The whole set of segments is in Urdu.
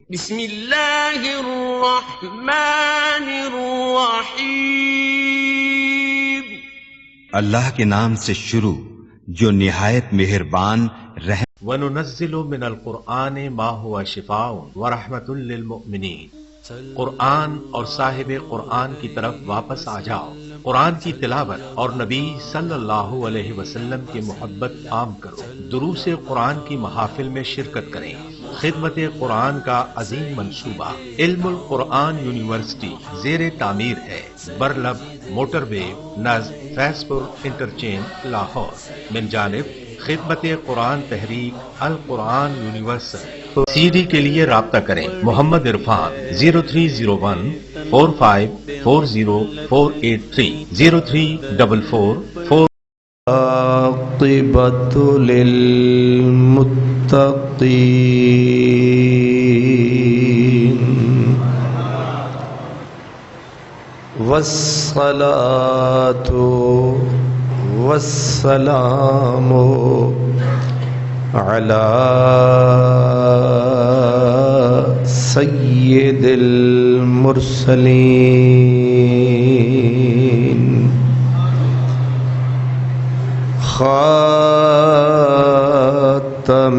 بسم اللہ الرحمن الرحیم۔ اللہ کے نام سے شروع جو نہایت مہربان رحم۔ وَنُنَزِّلُ مِنَ الْقُرْآنِ مَا هُوَ شِفَاءٌ وَرَحْمَةٌ لِّلْمُؤْمِنِينَ۔ قرآن اور صاحب قرآن کی طرف واپس آ جاؤ، قرآن کی تلاوت اور نبی صلی اللہ علیہ وسلم کی محبت عام کرو، دروس قرآن کی محافل میں شرکت کریں۔ خدمت قرآن کا عظیم منصوبہ علم القرآن یونیورسٹی زیر تعمیر ہے، برلب موٹر وے نزد فیض پور انٹرچینج لاہور، من جانب خدمت قرآن تحریک القرآن یونیورسل۔ سی ڈی کے لیے رابطہ کریں محمد عرفان 030145404830 0344 عاقبۃ للمتقین والصلاة والسلام علی سید المرسلین خاتم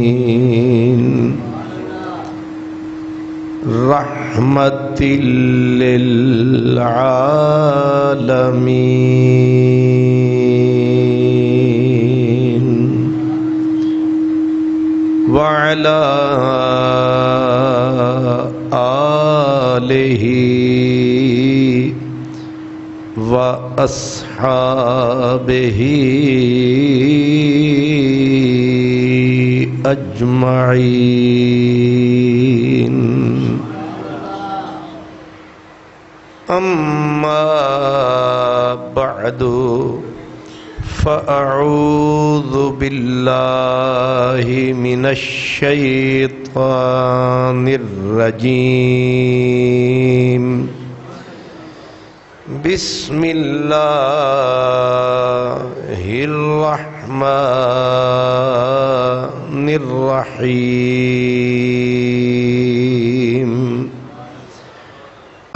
النبیین رحمت للعالمین وعلى آلہ وأصحابه أجمعين أما بعد فأعوذ بالله من الشيطان الرجيم بسم اللہ الرحمن الرحیم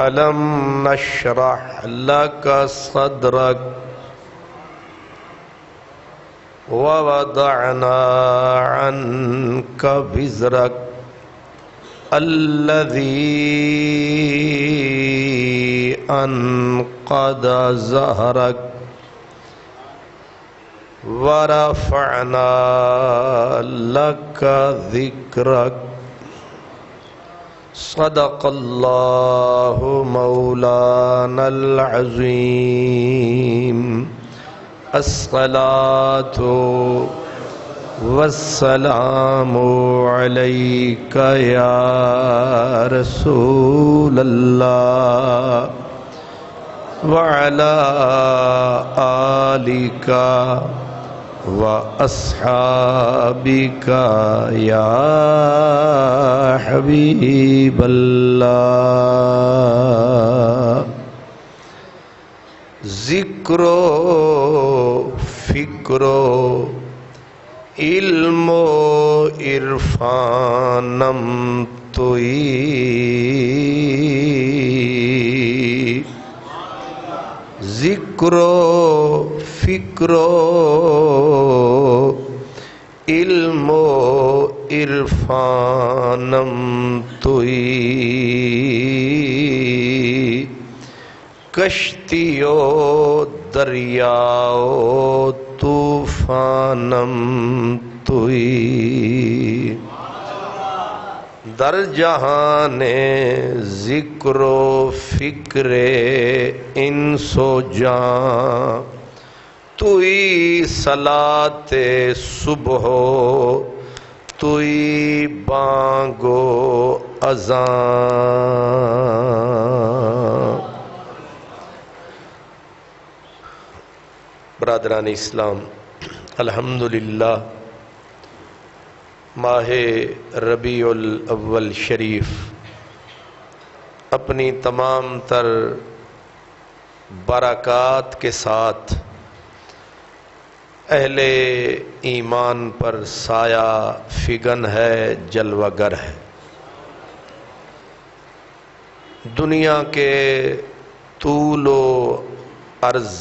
الم نشرح لک صدرک ووضعنا عنک وزرک الذی انقض ظہرک ورفعنا لک ذکرک صدق اللہ مولانا العظیم الصلاۃ والسلام علیک یا رسول اللہ وعلى آلك وأصحابك يا حبيب الله ذکر و فکر و علم و عرفانم توئی ذکر و فکر و علم و عرفانم توئی کشتی و دریا و طوفانم توئی در جہان ذکر و فکر انس و جان توئی صلاۃ صبح توئی بانگ و اذان۔ برادران اسلام، الحمدللہ ماہ ربیع الاول شریف اپنی تمام تر برکات کے ساتھ اہل ایمان پر سایہ فگن ہے، جلوہ گر ہے۔ دنیا کے طول و عرض،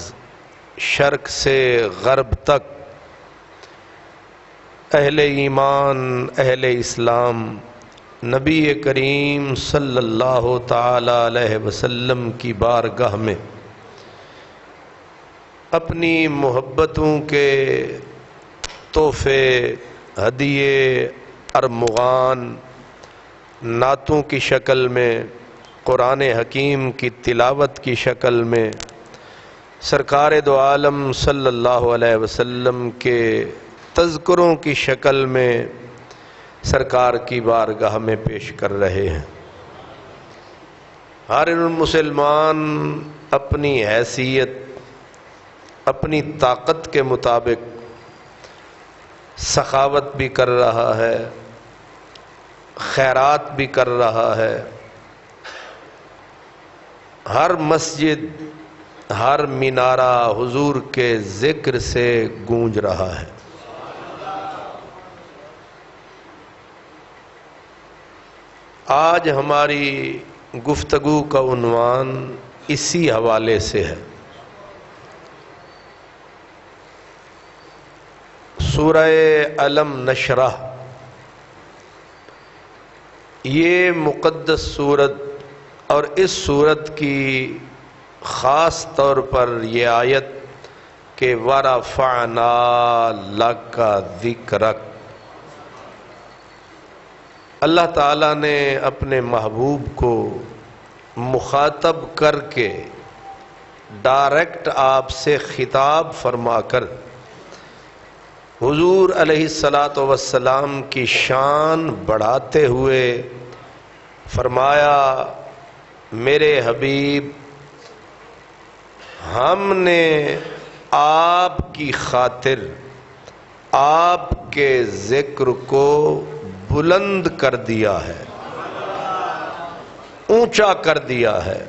شرق سے غرب تک اہل ایمان، اہل اسلام نبی کریم صلی اللہ تعالی علیہ وسلم کی بارگاہ میں اپنی محبتوں کے تحفے، ہدیے، ارمغان، نعتوں کی شکل میں، قرآن حکیم کی تلاوت کی شکل میں، سرکار دو عالم صلی اللہ علیہ وسلم کے تذکروں کی شکل میں سرکار کی بارگاہ میں پیش کر رہے ہیں۔ ہر مسلمان اپنی حیثیت، اپنی طاقت کے مطابق سخاوت بھی کر رہا ہے، خیرات بھی کر رہا ہے۔ ہر مسجد، ہر مینارہ حضور کے ذکر سے گونج رہا ہے۔ آج ہماری گفتگو کا عنوان اسی حوالے سے ہے۔ سورہ الم نشرح، یہ مقدس سورت اور اس سورت کی خاص طور پر یہ آیت کہ وَرَفَعْنَا لَكَ ذِكْرَكَ، اللہ تعالیٰ نے اپنے محبوب کو مخاطب کر کے ڈائریکٹ آپ سے خطاب فرما کر حضور علیہ الصلاۃ کی شان بڑھاتے ہوئے فرمایا، میرے حبیب، ہم نے آپ کی خاطر آپ کے ذکر کو بلند کر دیا ہے، اونچا کر دیا ہے۔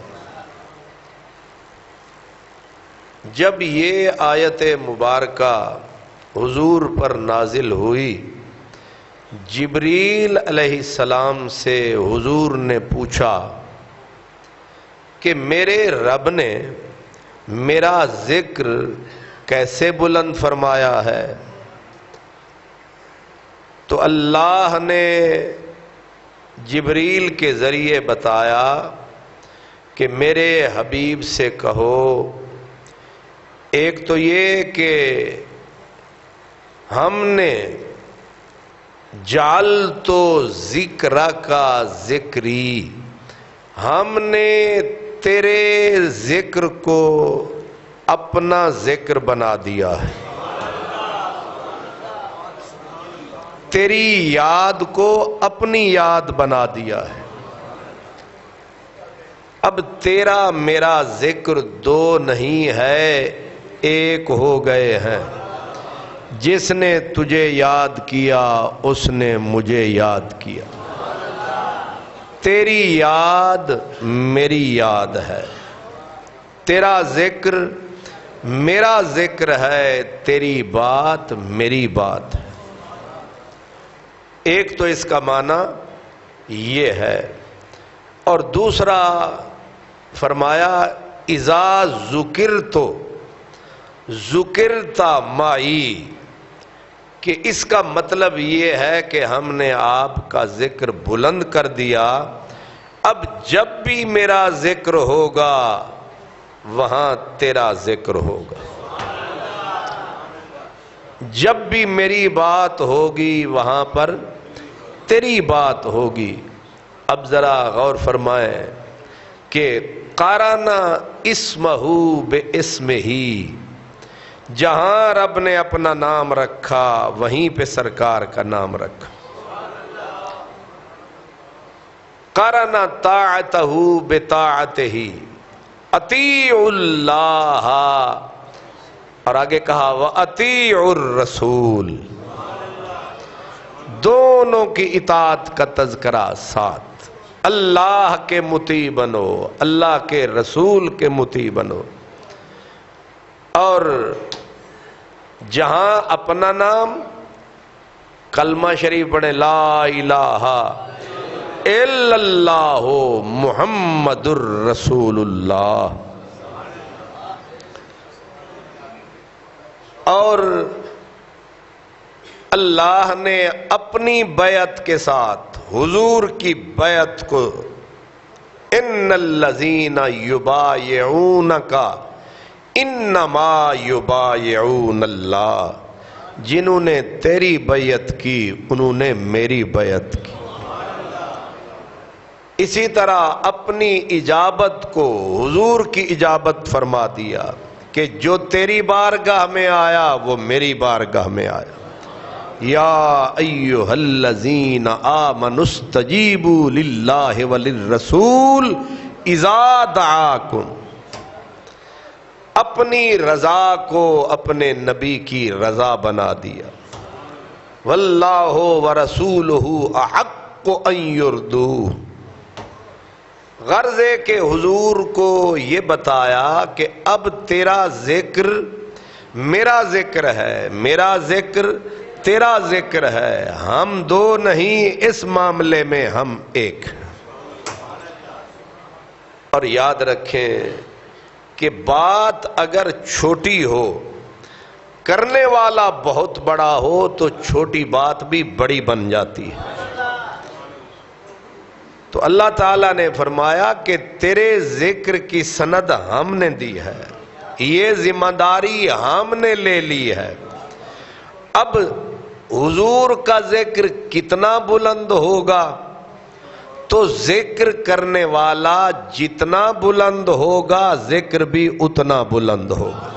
جب یہ آیت مبارکہ حضور پر نازل ہوئی، جبریل علیہ السلام سے حضور نے پوچھا کہ میرے رب نے میرا ذکر کیسے بلند فرمایا ہے؟ تو اللہ نے جبریل کے ذریعے بتایا کہ میرے حبیب سے کہو، ایک تو یہ کہ ہم نے جعلت ذکرک ذکری، ہم نے تیرے ذکر کو اپنا ذکر بنا دیا ہے، تیری یاد کو اپنی یاد بنا دیا ہے۔ اب تیرا میرا ذکر دو نہیں ہے، ایک ہو گئے ہیں۔ جس نے تجھے یاد کیا اس نے مجھے یاد کیا۔ تیری یاد میری یاد ہے، تیرا ذکر میرا ذکر ہے، تیری بات میری بات ہے۔ ایک تو اس کا معنی یہ ہے، اور دوسرا فرمایا اذا ذکرت ذکرت معی، کہ اس کا مطلب یہ ہے کہ ہم نے آپ کا ذکر بلند کر دیا، اب جب بھی میرا ذکر ہوگا وہاں تیرا ذکر ہوگا، جب بھی میری بات ہوگی وہاں پر تیری بات ہوگی۔ اب ذرا غور فرمائیں کہ قارن اسمہ باسمہ، جہاں رب نے اپنا نام رکھا وہیں پہ سرکار کا نام رکھا۔ قارن طاعتہ بطاعتہ، اطیعوا اللہ، اور آگے کہا وَأَطِيعُوا الرَّسُولِ، دونوں کی اطاعت کا تذکرہ ساتھ۔ اللہ کے مطیع بنو، اللہ کے رسول کے مطیع بنو، اور جہاں اپنا نام، کلمہ شریف پڑھیں لا الہ الا اللہ محمد الرسول اللہ، اور اللہ نے اپنی بیعت کے ساتھ حضور کی بیعت کو، ان الذین یبایعونک انما یبایعون اللہ، جنہوں نے تیری بیعت کی انہوں نے میری بیعت کی۔ اسی طرح اپنی اجابت کو حضور کی اجابت فرما دیا کہ جو تیری بارگاہ میں آیا وہ میری بارگاہ میں آیا۔ یا ایھا الذین آمنوا استجیبوا للہ وللرسول اذا دعاکم، اپنی رضا کو اپنے نبی کی رضا بنا دیا۔ واللہ ورسولہ احق ان یردوہ، غرض ہے کہ حضور کو یہ بتایا کہ اب تیرا ذکر میرا ذکر ہے، میرا ذکر تیرا ذکر ہے، ہم دو نہیں، اس معاملے میں ہم ایک۔ اور یاد رکھیں کہ بات اگر چھوٹی ہو، کرنے والا بہت بڑا ہو تو چھوٹی بات بھی بڑی بن جاتی ہے۔ تو اللہ تعالیٰ نے فرمایا کہ تیرے ذکر کی سند ہم نے دی ہے، یہ ذمہ داری ہم نے لے لی ہے۔ اب حضور کا ذکر کتنا بلند ہوگا تو ذکر کرنے والا جتنا بلند ہوگا ذکر بھی اتنا بلند ہوگا۔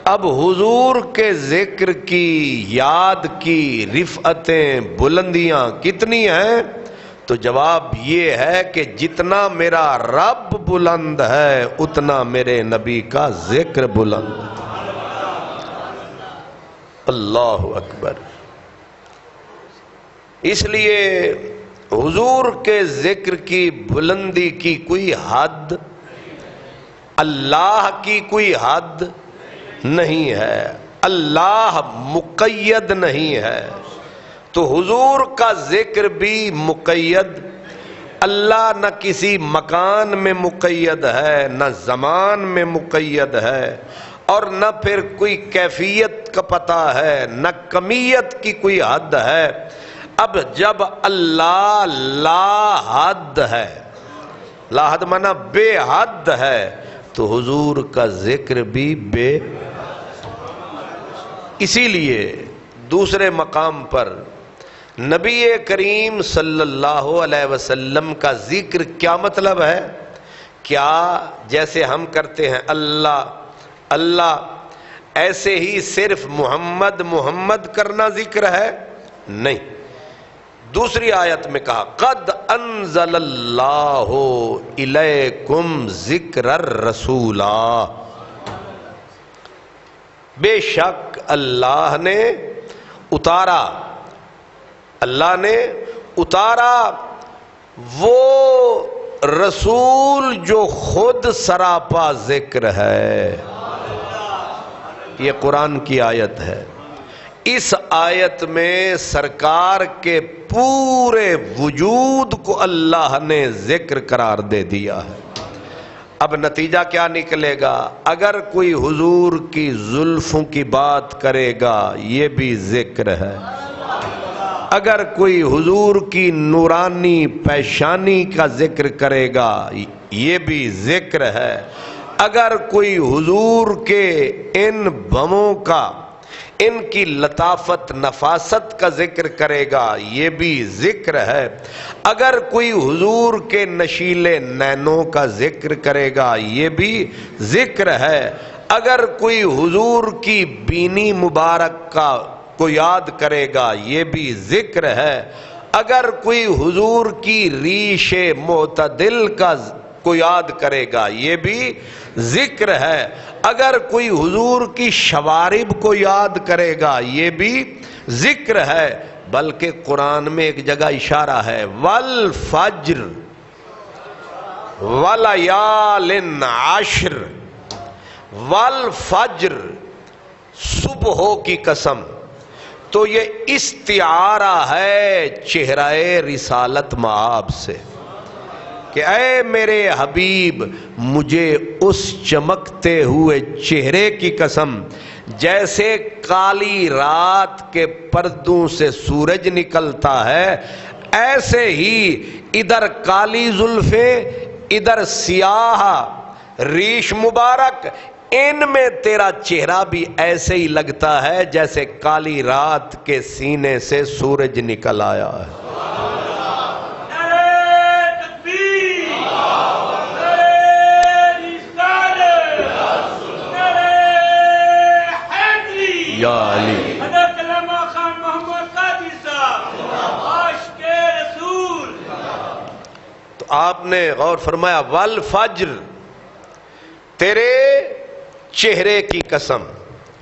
اب حضور کے ذکر کی یاد کی رفعتیں بلندیاں کتنی ہیں؟ تو جواب یہ ہے کہ جتنا میرا رب بلند ہے اتنا میرے نبی کا ذکر بلند ہے۔ اللہ اکبر۔ اس لیے حضور کے ذکر کی بلندی کی کوئی حد، اللہ کی کوئی حد نہیں ہے، اللہ مقید نہیں ہے، تو حضور کا ذکر بھی مقید۔ اللہ نہ کسی مکان میں مقید ہے، نہ زمان میں مقید ہے، اور نہ پھر کوئی کیفیت کا پتہ ہے، نہ کمیت کی کوئی حد ہے۔ اب جب اللہ لا حد ہے، لا حد مانا بے حد ہے، تو حضور کا ذکر بھی بے۔ اسی لیے دوسرے مقام پر نبی کریم صلی اللہ علیہ وسلم کا ذکر کیا مطلب ہے؟ کیا جیسے ہم کرتے ہیں اللہ اللہ، ایسے ہی صرف محمد محمد کرنا ذکر ہے؟ نہیں، دوسری آیت میں کہا قد انزل اللہ الیکم ذکر الرسولا، بے شک اللہ نے اتارا، اللہ نے اتارا وہ رسول جو خود سراپا ذکر ہے۔ یہ قرآن کی آیت ہے۔ اس آیت میں سرکار کے پورے وجود کو اللہ نے ذکر قرار دے دیا ہے۔ اب نتیجہ کیا نکلے گا؟ اگر کوئی حضور کی زلفوں کی بات کرے گا یہ بھی ذکر ہے، اگر کوئی حضور کی نورانی پیشانی کا ذکر کرے گا یہ بھی ذکر ہے، اگر کوئی حضور کے ان بموں کا، ان کی لطافت نفاست کا ذکر کرے گا یہ بھی ذکر ہے، اگر کوئی حضور کے نشیلے نینوں کا ذکر کرے گا یہ بھی ذکر ہے، اگر کوئی حضور کی بینی مبارک کو یاد کرے گا یہ بھی ذکر ہے، اگر کوئی حضور کی ریش معتدل کو یاد کرے گا یہ بھی ذکر ہے، اگر کوئی حضور کی شوارب کو یاد کرے گا یہ بھی ذکر ہے۔ بلکہ قرآن میں ایک جگہ اشارہ ہے والفجر ولیال عشر والفجر، صبحوں کی قسم، تو یہ استعارہ ہے چہرہ رسالت مآب سے کہ اے میرے حبیب مجھے اس چمکتے ہوئے چہرے کی قسم، جیسے کالی رات کے پردوں سے سورج نکلتا ہے ایسے ہی ادھر کالی زلفیں ادھر سیاہ ریش مبارک، ان میں تیرا چہرہ بھی ایسے ہی لگتا ہے جیسے کالی رات کے سینے سے سورج نکل آیا ہے۔ یا علی، تو آپ نے غور فرمایا والفجر، تیرے چہرے کی قسم،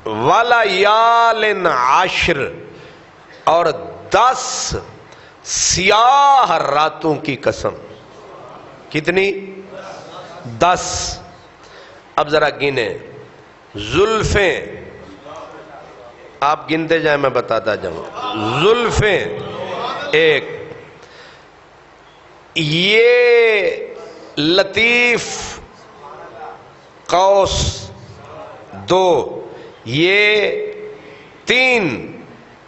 وَلَيَالٍ عَشْرٍ، اور 10 سیاہ راتوں کی قسم۔ کتنی؟ 10۔ اب ذرا گنے، زلفیں آپ گنتے جائیں میں بتاتا جاؤں۔ زلفیں 1، یہ لطیف قوس 2، یہ 3،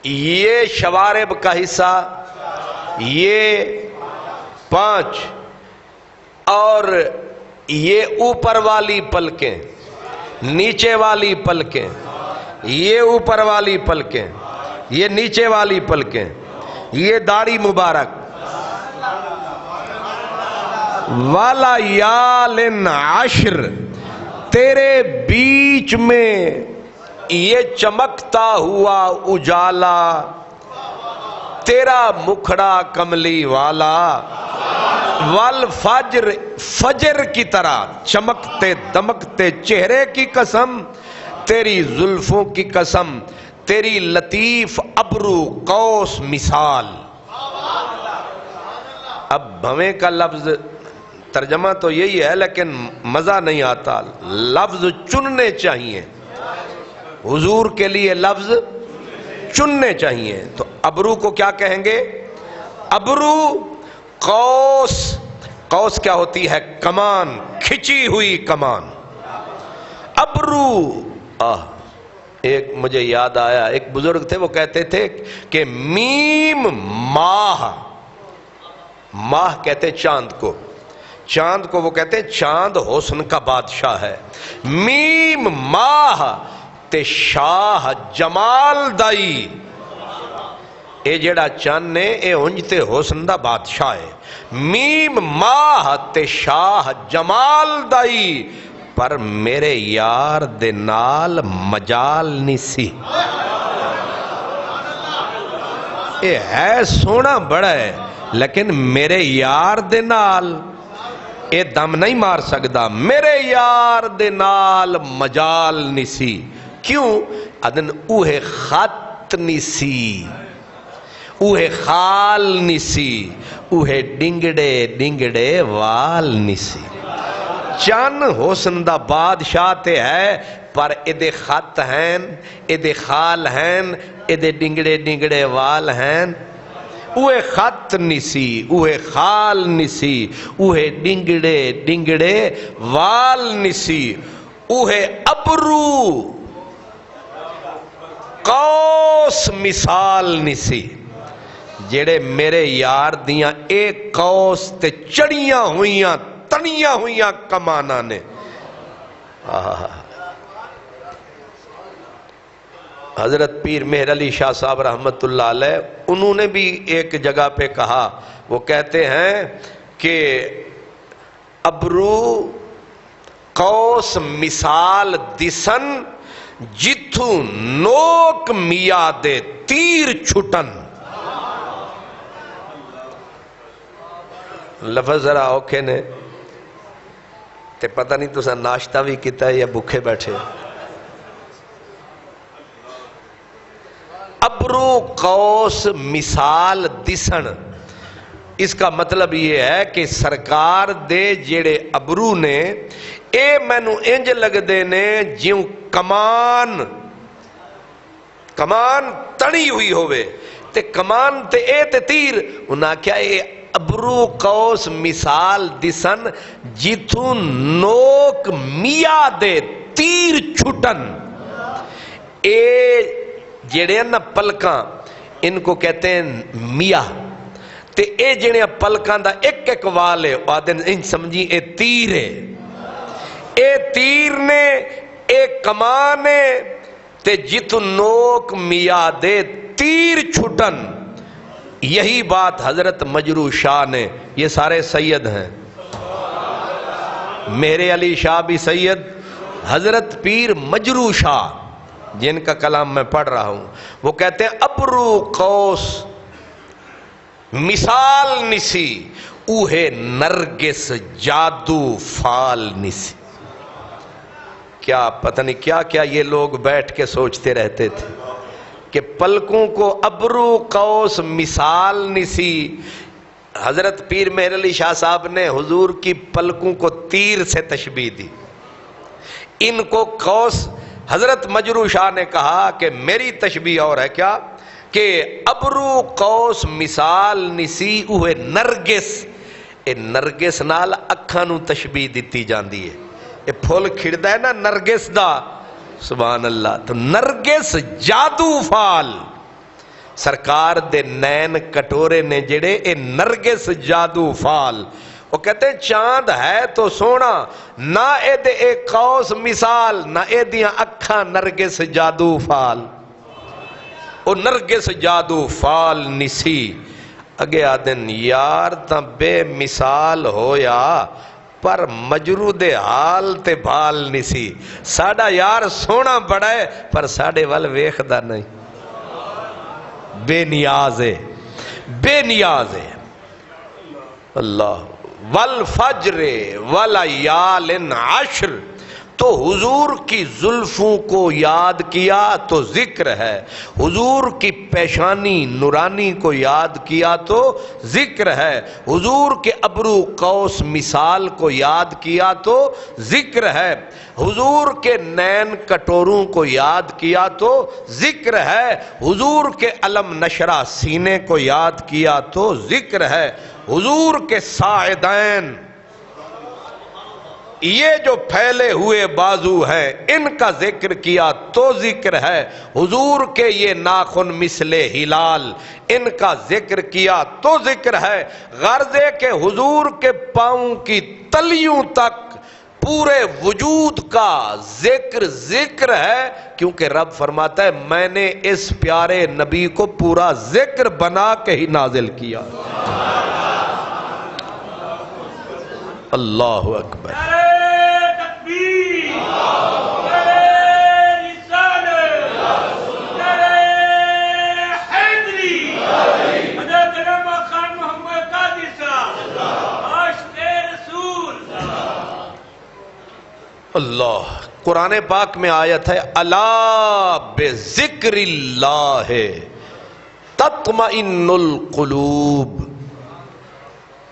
یہ شوارب کا حصہ یہ 5، اور یہ اوپر والی پلکیں، نیچے والی پلکیں، یہ اوپر والی پلکیں، یہ نیچے والی پلکیں، یہ داڑھی مبارک۔ وَلَيَالٍ عَشْرٍ، تیرے بیچ میں یہ چمکتا ہوا اجالا، تیرا مکھڑا کملی والا، والفجر، فجر کی طرح چمکتے دمکتے چہرے کی قسم، تیری زلفوں کی قسم، تیری لطیف ابرو قوس مثال۔ اب بھویں کا لفظ ترجمہ تو یہی ہے لیکن مزہ نہیں آتا، لفظ چننے چاہیے، حضور کے لیے لفظ چننے چاہیے۔ تو ابرو کو کیا کہیں گے؟ ابرو قوس، قوس کیا ہوتی ہے؟ کمان، کھچی ہوئی کمان۔ ابرو، ایک مجھے یاد آیا، ایک بزرگ تھے وہ کہتے تھے کہ میم ماہ، ماہ کہتے چاند کو، چاند کو وہ کہتے چاند حسن کا بادشاہ ہے، میم ماہ تے شاہ جمال دائی، اے جیڑا چاند نے اے انجتے حسن دا بادشاہ ہے، میم ماہ تے شاہ جمال دائی، پر میرے یار دے نال مجال نہیں سی۔ اے ہے سونا بڑا ہے لیکن میرے یار دے نال اے دم نہیں مار سکدا، میرے یار دے نال مجال نہیں سی۔ کیوں؟ ادن اوہ خط نہیں سی، اوہ خال نہیں سی، اوہ ڈنگڑے ڈنگڑے وال نہیں سی۔ چن حسن دا بادشاہ تے ہے پر ادے خط ہیں، ادے خال ہیں، ادے ڈنگڑے ڈنگڑے وال ہیں۔ اوہ خط نسی، اوہ خال نسی، اوہ ڈنگڑے ڈنگڑے وال نسی، اوہ ابرو قوس مثال نسی، جیڑے میرے یار دیاں ایک قوس تے چڑیاں ہوئیاں تنیاں ہوئیاں کمانا نے۔ حضرت پیر مہر علی شاہ صاحب رحمت اللہ علیہ، انہوں نے بھی ایک جگہ پہ کہا، وہ کہتے ہیں کہ ابرو قوس مثال دسن جتھوں نوک میا دے تیر چھٹن۔ لفظ ذرا اوکھے نے تے پتہ نہیں تو ناشتہ بھی کیتا ہے یا بھوکے بیٹھے۔ ابرو قوس مثال دسن، اس کا مطلب یہ ہے کہ سرکار دے جیڑے ابرو نے اے مینو انج لگدے نے جیوں کمان تڑی ہوئی ہوئے تے کمان تے اے تے تیر انہاں کیا اے ابرو قوس مثال دسن جتھوں نوک میاں دے تیر چھٹن. اے جڑے نا پلکاں ان کو کہتے ہیں میاں تے اے جڑے پلکاں دا ایک ایک وال ہے آدن ان سمجھی اے تیر ہے. اے تیر نے اے کمانے تے جتوں نوک میاں دے تیر چھٹن. یہی بات حضرت مجروح شاہ نے، یہ سارے سید ہیں، میرے علی شاہ بھی سید، حضرت پیر مجروح شاہ جن کا کلام میں پڑھ رہا ہوں، وہ کہتے ہیں ابرو قوس مثال نسی اوہے نرگس جادو فال نسی. کیا پتہ نہیں کیا کیا یہ لوگ بیٹھ کے سوچتے رہتے تھے کہ پلکوں کو ابرو قوس مثال نسی. حضرت پیر مہر علی شاہ صاحب نے حضور کی پلکوں کو تیر سے تشبیہ دی، ان کو قوس. حضرت مجروح شاہ نے کہا کہ میری تشبیہ اور ہے کیا کہ ابرو قوس مثال نسی اوہ نرگس. اے نرگس نال اکھاں نو تشبیہ دیتی جاندی ہے. اے پھول کھڑدا ہے نا نرگس دا، سبحان اللہ. تو نرگس جادو فال سرکار دے نین کٹورے نے جڑے اے نرگس جادو فال. وہ کہتے ہیں چاند ہے تو سونا نہ اے دے اے قوس مثال نہ اے دیاں اکھاں نرگس جادو فال. او نرگس جادو فال نسی. اگے آدن یار تاں بے مثال ہویا پر مجروح دے حال تے بھال نسی. ساڑا یار سونا بڑا ہے پر ساڑے وال ویخدہ نہیں، بے نیاز ہے، بے نیاز ہے. اللہ والفجر والیال عشر. تو حضور کی زلفوں کو یاد کیا تو ذکر ہے، حضور کی پیشانی نورانی کو یاد کیا تو ذکر ہے، حضور کے ابرو قوس مثال کو یاد کیا تو ذکر ہے، حضور کے نین کٹوروں کو یاد کیا تو ذکر ہے، حضور کے علم نشرہ سینے کو یاد کیا تو ذکر ہے، حضور کے ساعدین یہ جو پھیلے ہوئے بازو ہیں ان کا ذکر کیا تو ذکر ہے، حضور کے یہ ناخن مثل ہلال ان کا ذکر کیا تو ذکر ہے. غرض ہے کہ حضور کے پاؤں کی تلیوں تک پورے وجود کا ذکر ہے، کیونکہ رب فرماتا ہے میں نے اس پیارے نبی کو پورا ذکر بنا کے ہی نازل کیا. اللہ اکبر. اللہ قرآن پاک میں آیت ہے الا بذکر اللہ تطمئن القلوب.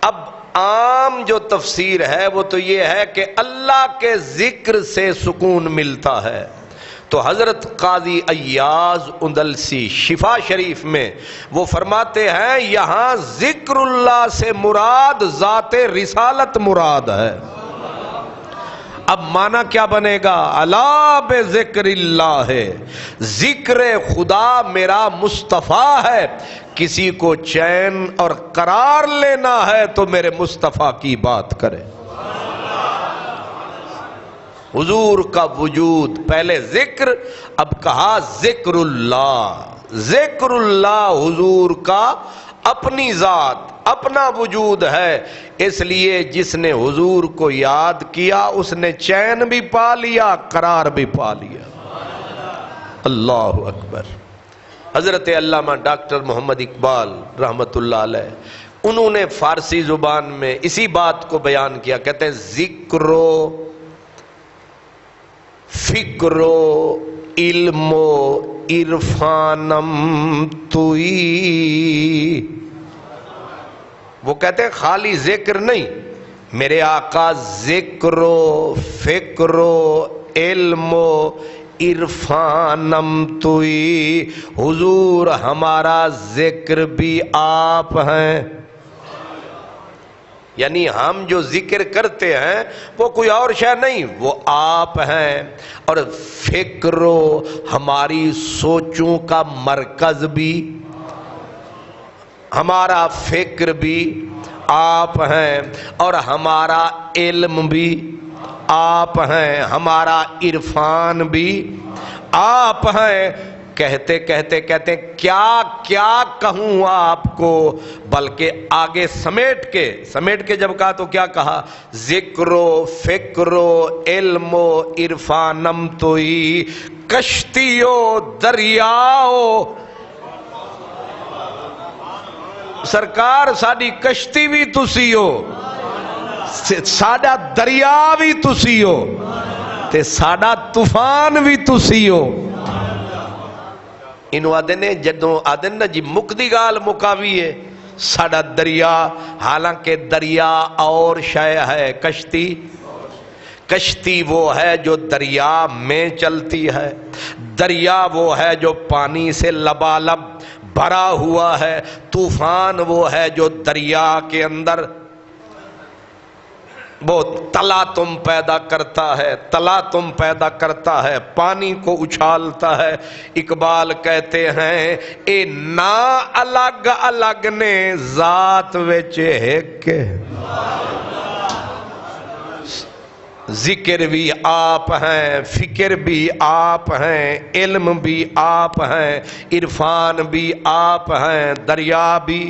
اب عام جو تفسیر ہے وہ تو یہ ہے کہ اللہ کے ذکر سے سکون ملتا ہے. تو حضرت قاضی ایاز اندلسی شفا شریف میں وہ فرماتے ہیں یہاں ذکر اللہ سے مراد ذات رسالت مراد ہے. اب معنی کیا بنے گا؟ الا بذکر اللہ ہے، ذکر خدا میرا مصطفیٰ ہے. کسی کو چین اور قرار لینا ہے تو میرے مصطفیٰ کی بات کرے. حضور کا وجود پہلے ذکر، اب کہا ذکر اللہ. ذکر اللہ حضور کا اپنی ذات اپنا وجود ہے، اس لیے جس نے حضور کو یاد کیا اس نے چین بھی پا لیا قرار بھی پا لیا. اللہ اکبر. حضرت علامہ ڈاکٹر محمد اقبال رحمت اللہ علیہ انہوں نے فارسی زبان میں اسی بات کو بیان کیا. کہتے ہیں ذکر و فکر و علم و عرفانم توئی. وہ کہتے ہیں خالی ذکر نہیں، میرے آقا ذکر و فکر و علم و عرفانم توئی، حضور ہمارا ذکر بھی آپ ہیں، یعنی ہم جو ذکر کرتے ہیں وہ کوئی اور شے نہیں، وہ آپ ہیں، اور فکر و ہماری سوچوں کا مرکز بھی، ہمارا فکر بھی آپ ہیں، اور ہمارا علم بھی آپ ہیں، ہمارا عرفان بھی آپ ہیں۔ کہتے کہتے کہتے ہیں کیا کیا کہوں آپ کو، بلکہ آگے سمیٹ کے جب کہا تو کیا کہا، ذکر و فکر و علم و عرفانم توئی، کشتی و دریاؤ، سرکار ساڈی کشتی بھی تسی ہو، ساڈا دریا بھی تسی ہو، تے ساڈا طوفان بھی تسی ہو۔ انہوں آدھے نے جدوں آدھے نا جی مکدی گال مکاوی ہے ساڈا دریا، حالانکہ دریا اور شے ہے، کشتی وہ ہے جو دریا میں چلتی ہے، دریا وہ ہے جو پانی سے لبالب بھرا ہوا ہے، طوفان وہ ہے جو دریا کے اندر وہ تلاتم پیدا کرتا ہے، پانی کو اچھالتا ہے۔ اقبال کہتے ہیں اے نا الگ الگ نے ذات وچ ایک، ذکر بھی آپ ہیں، فکر بھی آپ ہیں، علم بھی آپ ہیں، عرفان بھی آپ ہیں، دریا بھی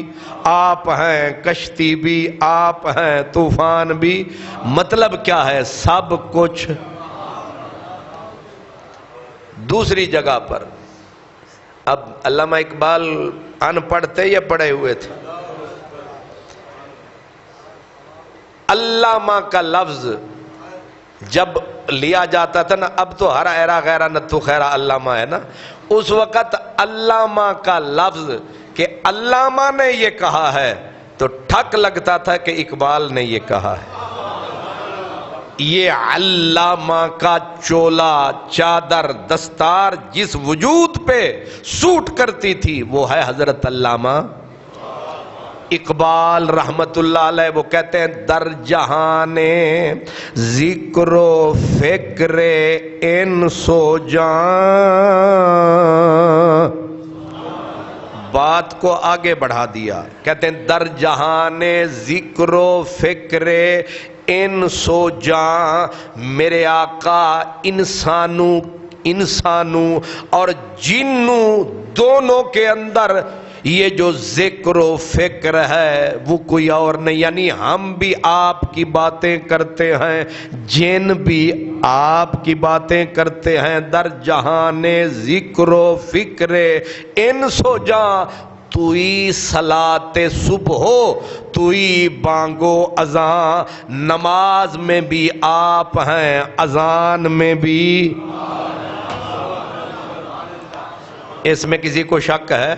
آپ ہیں، کشتی بھی آپ ہیں، طوفان بھی۔ مطلب کیا ہے؟ سب کچھ۔ دوسری جگہ پر اب علامہ اقبال ان پڑھ تھے یا پڑھے ہوئے تھے؟ علامہ کا لفظ جب لیا جاتا تھا نا، اب تو ہر ایرا غیرہ نتو خیرہ علامہ ہے نا، اس وقت علامہ کا لفظ کہ علامہ نے یہ کہا ہے تو ٹھک لگتا تھا کہ اقبال نے یہ کہا ہے۔ یہ علامہ کا چولا، چادر، دستار جس وجود پہ سوٹ کرتی تھی وہ ہے حضرت علامہ اقبال رحمت اللہ علیہ۔ وہ کہتے ہیں در جہان ذکر و فکر انس و جان، بات کو آگے بڑھا دیا، کہتے ہیں در جہان ذکر و فکر انس و جان، میرے آقا انسانوں اور جنوں دونوں کے اندر یہ جو ذکر و فکر ہے وہ کوئی اور نہیں، یعنی ہم بھی آپ کی باتیں کرتے ہیں، جن بھی آپ کی باتیں کرتے ہیں۔ در جہان ذکر و فکر انس و جان، توئی صلاۃ صبح ہو، توئی بانگو اذان، نماز میں بھی آپ ہیں، اذان میں بھی۔ اس میں کسی کو شک ہے؟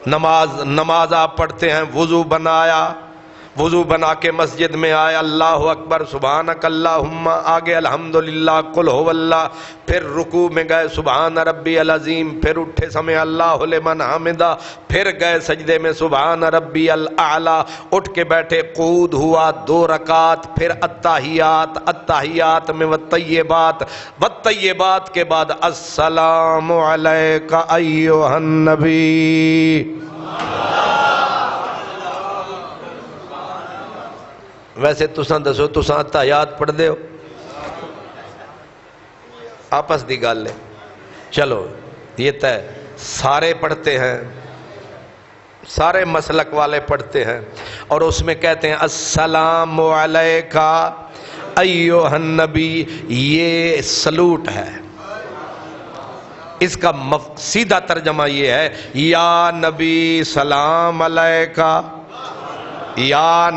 نماز آپ پڑھتے ہیں، وضو بنا کے مسجد میں آئے، اللہ اکبر سبحانک اللہم، آگے الحمدللہ قل ہو اللہ، پھر رکوع میں گئے سبحان ربی العظیم، پھر اٹھے سمع اللہ لمن حمدہ، پھر گئے سجدے میں سبحان ربی الاعلیٰ، اٹھ کے بیٹھے قعود ہوا 2 رکعات، پھر اتحیات میں والطیبات کے بعد السلام علیک ایھا النبی۔ ویسے تساں دسو تساں اتحیات پڑھ دے ہو؟ آپس دی گل ہے، چلو یہ طے سارے پڑھتے ہیں، سارے مسلک والے پڑھتے ہیں، اور اس میں کہتے ہیں السلام علیکا ایھا النبی، یہ سلوٹ ہے۔ اس کا سیدھا ترجمہ یہ ہے یا نبی سلام علیکا، یا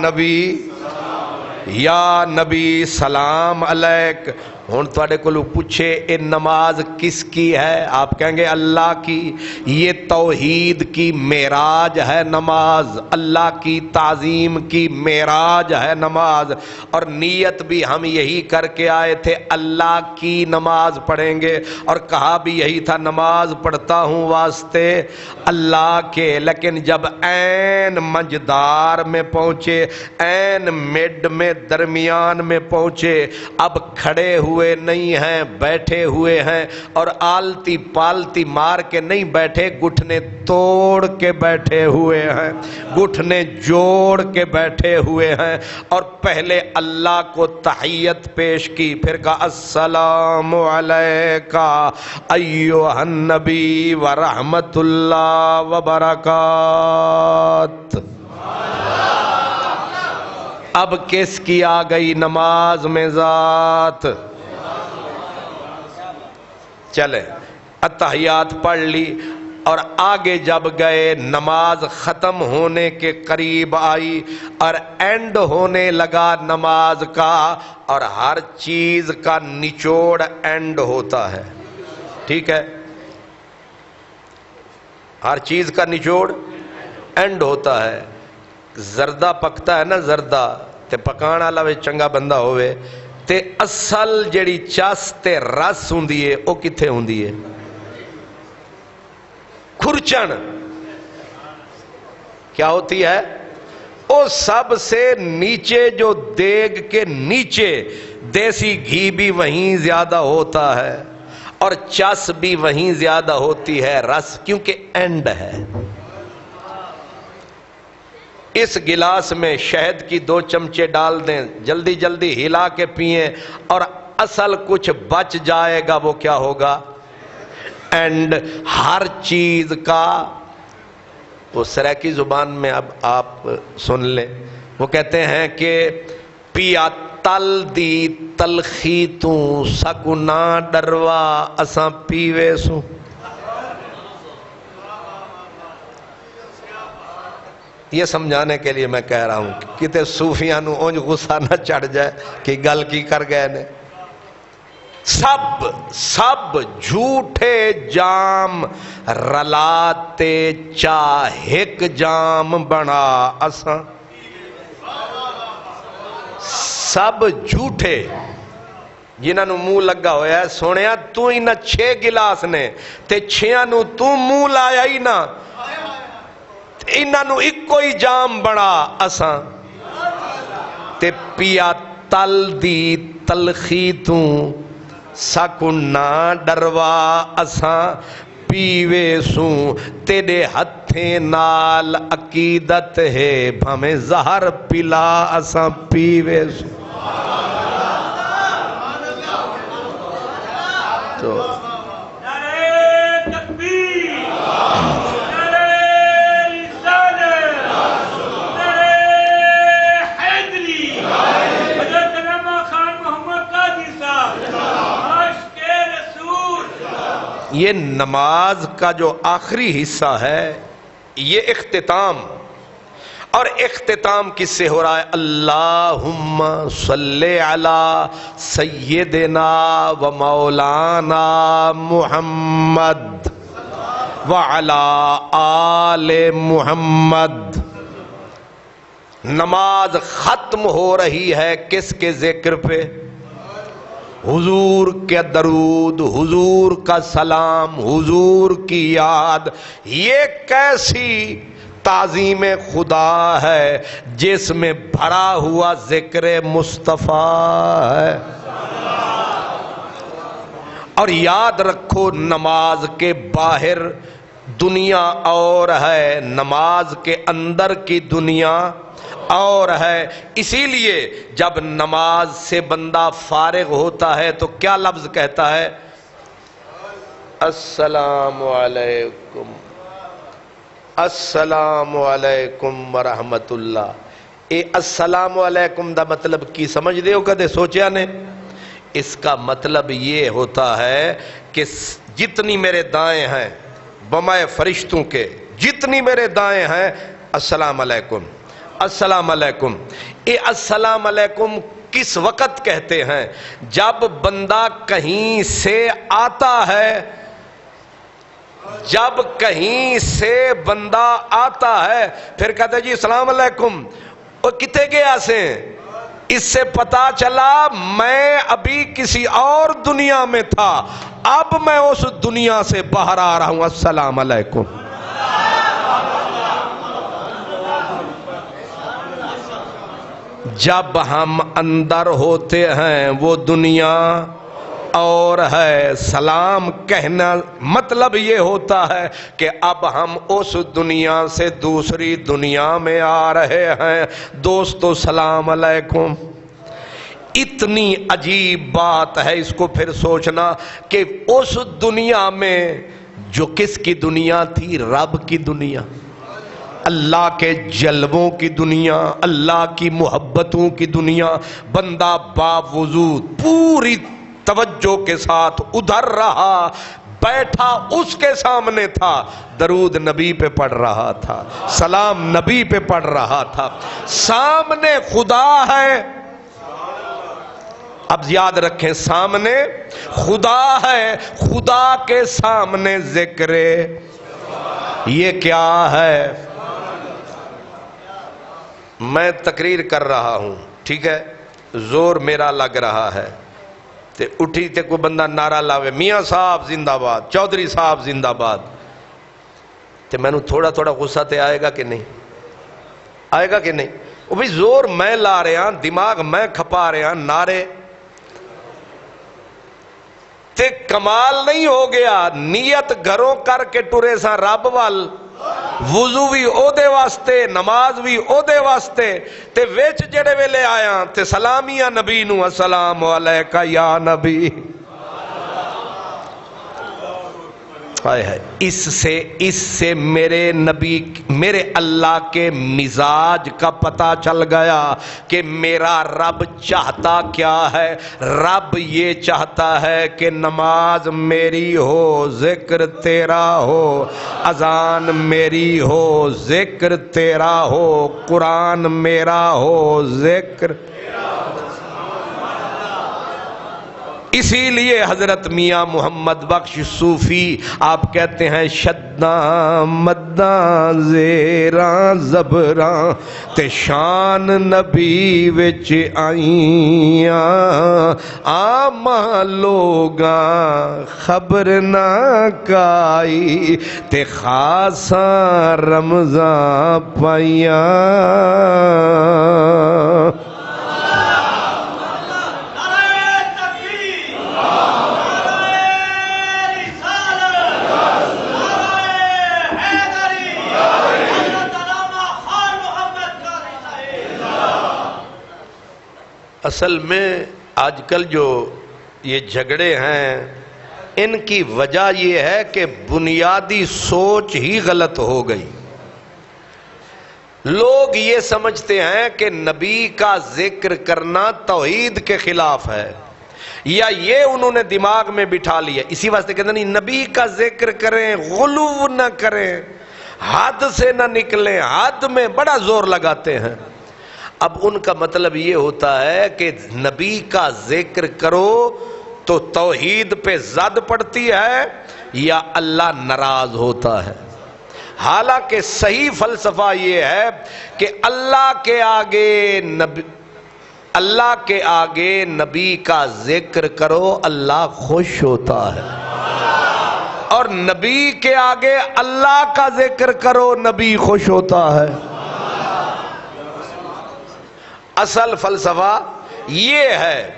نبی سلام علیک، ہن تواڈے کولوں پوچھے اے نماز کس کی ہے، آپ کہیں گے اللہ کی۔ یہ توحید کی معراج ہے نماز، اللہ کی تعظیم کی معراج ہے نماز، اور نیت بھی ہم یہی کر کے آئے تھے، اللہ کی نماز پڑھیں گے، اور کہا بھی یہی تھا نماز پڑھتا ہوں واسطے اللہ کے۔ لیکن جب عین منجدار میں پہنچے، عین مڈ میں درمیان میں پہنچے، اب کھڑے ہوئے نہیں ہیں، بیٹھے ہوئے ہیں، اور آلتی پالتی مار کے نہیں بیٹھے، گھٹنے توڑ کے بیٹھے ہوئے ہیں، گھٹنے جوڑ کے بیٹھے ہوئے ہیں، اور پہلے اللہ کو تحیت پیش کی، پھر کہا السلام علیکہ ایھا النبی ورحمۃ اللہ وبرکاتہ۔ اب کس کی آ گئی نماز میں ذات؟ چلے اتحیات پڑھ لی، اور آگے جب گئے نماز ختم ہونے کے قریب آئی، اور اینڈ ہونے لگا نماز کا، اور ہر چیز کا نچوڑ اینڈ ہوتا ہے، ٹھیک ہے، ہر چیز کا نچوڑ اینڈ ہوتا ہے۔ زردہ پکتا ہے نا، زردہ تے پکانا والا چنگا بندہ ہوئے تے اصل جڑی چس تے رس ہوندی ہے او کتھے ہوندی ہے؟ کھرچن کیا ہوتی ہے؟ او سب سے نیچے، جو دیگ کے نیچے، دیسی گھی بھی وہیں زیادہ ہوتا ہے، اور چس بھی وہیں زیادہ ہوتی ہے، رس کیونکہ اینڈ ہے۔ اس گلاس میں شہد کی 2 چمچے ڈال دیں، جلدی جلدی ہلا کے پئیں، اور اصل کچھ بچ جائے گا، وہ کیا ہوگا؟ اینڈ۔ ہر چیز کا، وہ سریکی زبان میں اب آپ سن لیں، وہ کہتے ہیں کہ پیا تل دی تلخی تو سکو نہ ڈروا اساں پیوے سوں۔ یہ سمجھانے کے لیے میں کہہ رہا ہوں، کتے صوفیاں نو اونج غصہ نہ چڑھ جائے کہ گل کی کر گئے نے۔ سب جھوٹے جام رلاتے چاہک جام بنا اساں۔ سب جھوٹے جنہاں نو منہ لگا ہویا ہے، سونیا تو ہی نہ 6 گلاس نے تے 6 نو تو منہ لایا ہی نہ، انہاں نو ایکو ہی جام بنا اساں، تے پیا تل دی تلخی تو سکو نہ ڈروا اساں پیوے سوں۔ تیرے ہتھیں نال عقیدت ہے، بھمیں زہر پلا اساں پیوے سوں۔ تو یہ نماز کا جو آخری حصہ ہے، یہ اختتام، اور اختتام کس سے ہو رہا ہے؟ اللہم صلی علی سیدنا و مولانا محمد وعلی آل محمد۔ نماز ختم ہو رہی ہے کس کے ذکر پہ؟ حضور کے درود، حضور کا سلام، حضور کی یاد۔ یہ کیسی تعظیم خدا ہے جس میں بھرا ہوا ذکر مصطفیٰ ہے۔ اور یاد رکھو، نماز کے باہر دنیا اور ہے، نماز کے اندر کی دنیا اور ہے۔ اسی لیے جب نماز سے بندہ فارغ ہوتا ہے تو کیا لفظ کہتا ہے؟ السلام علیکم، السلام علیکم ورحمت اللہ۔ اے السلام علیکم دا مطلب کی سمجھ دے ہو؟ کدے سوچیا نے؟ اس کا مطلب یہ ہوتا ہے کہ جتنی میرے دائیں ہیں، بمائے فرشتوں کے جتنی میرے دائیں ہیں، السلام علیکم، السلام علیکم۔ اے السلام علیکم کس وقت کہتے ہیں؟ جب بندہ کہیں سے آتا ہے، جب کہیں سے بندہ آتا ہے پھر کہتے جی السلام علیکم، وہ کتے گیا سے؟ اس سے پتا چلا میں ابھی کسی اور دنیا میں تھا، اب میں اس دنیا سے باہر آ رہا ہوں، السلام علیکم۔ جب ہم اندر ہوتے ہیں وہ دنیا اور ہے، سلام کہنا مطلب یہ ہوتا ہے کہ اب ہم اس دنیا سے دوسری دنیا میں آ رہے ہیں۔ دوستو سلام علیکم۔ اتنی عجیب بات ہے، اس کو پھر سوچنا کہ اس دنیا میں جو کس کی دنیا تھی؟ رب کی دنیا، اللہ کے جلووں کی دنیا، اللہ کی محبتوں کی دنیا۔ بندہ باوجود پوری توجہ کے ساتھ ادھر رہا، بیٹھا اس کے سامنے تھا، درود نبی پہ پڑھ رہا تھا، سلام نبی پہ پڑھ رہا تھا، سامنے خدا ہے۔ اب یاد رکھیں سامنے خدا ہے، خدا کے سامنے ذکر یہ کیا ہے؟ میں تقریر کر رہا ہوں، ٹھیک ہے، زور میرا لگ رہا ہے، تے اٹھی تے کوئی بندہ نعرہ لاوے میاں صاحب زندہ باد، چودھری صاحب زندہ باد، تے میں نو تھوڑا تھوڑا غصہ تے آئے گا کہ نہیں؟ آئے گا کہ نہیں؟ وہ بھی زور میں لا رہے ہیں، دماغ میں کھپا رہے ہیں، نعرے تے کمال نہیں ہو گیا، نیت گھروں کر کے ٹرے سا رب وال، وضو بھی او دے واسطے، نماز بھی او دے واسطے، تے ویچ جڑے ویلے آیا تے سلامیاں نبی نو، السلام علیکہ یا نبی۔ اس سے میرے نبی، میرے اللہ کے مزاج کا پتہ چل گیا کہ میرا رب چاہتا کیا ہے۔ رب یہ چاہتا ہے کہ نماز میری ہو، ذکر تیرا ہو، اذان میری ہو، ذکر تیرا ہو، قرآن میرا ہو، ذکر۔ اسی لیے حضرت میاں محمد بخش صوفی آپ کہتے ہیں شداں مداں زیراں زبراں تے شان نبی وچ آئیاں، آماں لوگاں خبر نہ کائی تے خاصاں رمضاں پائیاں۔ اصل میں آج کل جو یہ جھگڑے ہیں ان کی وجہ یہ ہے کہ بنیادی سوچ ہی غلط ہو گئی۔ لوگ یہ سمجھتے ہیں کہ نبی کا ذکر کرنا توحید کے خلاف ہے، یا یہ انہوں نے دماغ میں بٹھا لیا، اسی واسطے کہتے نہیں نبی کا ذکر کریں، غلو نہ کریں، حد سے نہ نکلیں، حد میں بڑا زور لگاتے ہیں۔ اب ان کا مطلب یہ ہوتا ہے کہ نبی کا ذکر کرو تو توحید پہ زد پڑتی ہے یا اللہ ناراض ہوتا ہے۔ حالانکہ صحیح فلسفہ یہ ہے کہ اللہ کے آگے نبی کا ذکر کرو، اللہ خوش ہوتا ہے، اور نبی کے آگے اللہ کا ذکر کرو، نبی خوش ہوتا ہے۔ اصل فلسفہ یہ ہے۔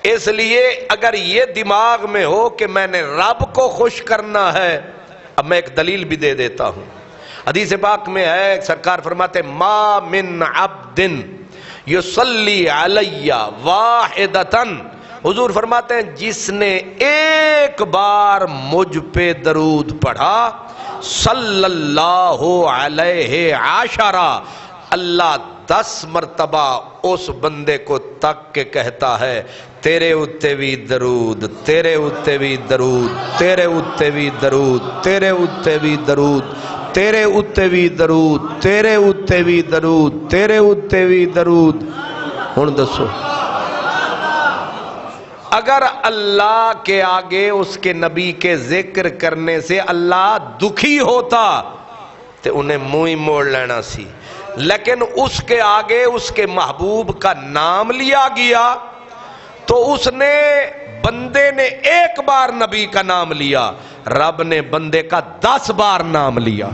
اس لیے اگر یہ دماغ میں ہو کہ میں نے رب کو خوش کرنا ہے، اب میں ایک دلیل بھی دے دیتا ہوں۔ حدیث پاک میں ہے، سرکار فرماتے ما من عبد یصلی علی واحدتن، حضور فرماتے ہیں جس نے ایک بار مجھ پہ درود پڑھا، صلی اللہ علیہ عشرہ، اللہ 10 مرتبہ اس بندے کو تک کے کہتا ہے تیرے اتے بھی درود، تیرے اتے بھی درود، تیرے اتے بھی درود، تیرے اتے بھی درود، تیرے اتے بھی درود، تیرے اتے بھی درود، تیرے اتے بھی درود۔ ہن دسو اگر اللہ کے آگے اس کے نبی کے ذکر کرنے سے اللہ دکھی ہوتا تو انہیں منہ ہی موڑ لینا سی، لیکن اس کے آگے اس کے محبوب کا نام لیا گیا تو اس نے بندے نے ایک بار نبی کا نام لیا، رب نے بندے کا 10 بار نام لیا۔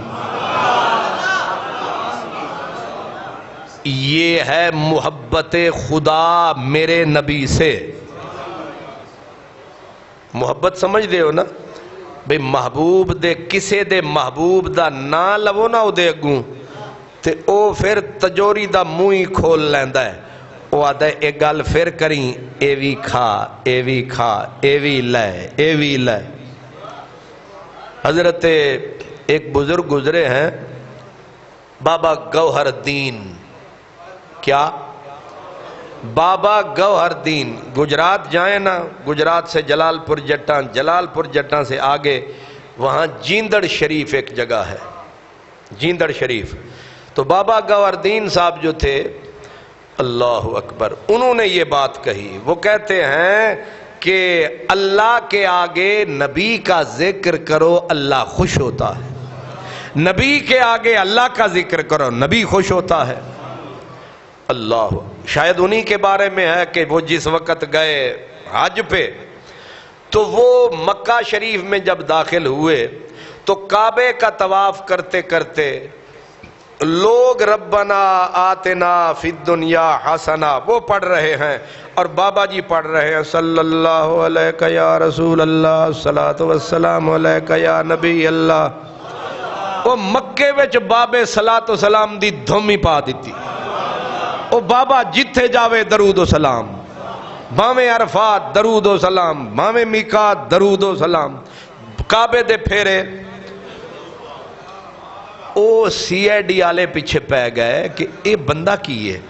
یہ ہے محبت خدا میرے نبی سے۔ محبت سمجھ دے ہو نا بھئی، محبوب دے کسے دے محبوب دا نا لو نا او دے اگوں تے او پھر تجوری دا موئی کھول لیندہ ہے، او آدھا اے گل پھر کریں، اے وی کھا، اے وی کھا، اے وی لے، اے وی لے۔ حضرت ایک بزرگ گزرے ہیں بابا گوہر الدین، کیا؟ بابا گوہر الدین۔ گجرات جائیں نا، گجرات سے جلال پور جٹاں، جلال پور جٹاں سے آگے وہاں جیندڑ شریف ایک جگہ ہے، جیندڑ شریف۔ تو بابا گوہر الدین صاحب جو تھے، اللہ اکبر، انہوں نے یہ بات کہی، وہ کہتے ہیں کہ اللہ کے آگے نبی کا ذکر کرو اللہ خوش ہوتا ہے، نبی کے آگے اللہ کا ذکر کرو نبی خوش ہوتا ہے۔ اللہ، شاید انہی کے بارے میں ہے کہ وہ جس وقت گئے حج پہ تو وہ مکہ شریف میں جب داخل ہوئے تو کعبے کا طواف کرتے کرتے لوگ ربنا آتنا فی الدنیا حسنہ وہ پڑھ رہے ہیں اور بابا جی پڑھ رہے ہیں صلی اللہ علیہ یا رسول اللہ الصلاۃ والسلام علیہ یا نبی اللہ۔ وہ مکے وچ بابے صلاۃ و سلام دی دھم ہی پا دیتی، او بابا جتھے جاوے درود و سلام، باویں عرفات درود و سلام، باویں میقات درود و سلام، کعبے دے پھیرے۔ او سی آئی ڈی آلے پیچھے پہ گئے کہ اے بندہ کی ہے،